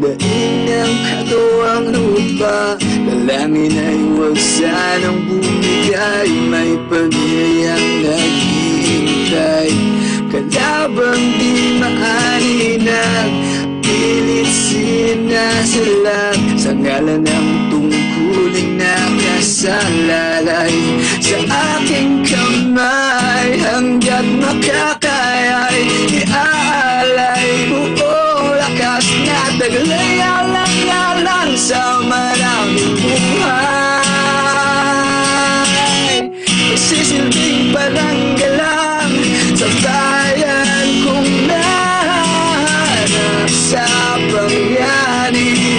Daing ng katuwang lupa, dalangin ay huwag sanang bumigay. May pagyayang naghihintay, kalabang di maaninag, pilit sinasalag sa ngalan ng tungkuling nakasalalay sa aking kamay. Hanggat makakaya'y iaalay buong lakas na taglay alang-alang sa maraming buhay. Magsisilbing paranggalang sa bayan kong nahanap sa pangyari.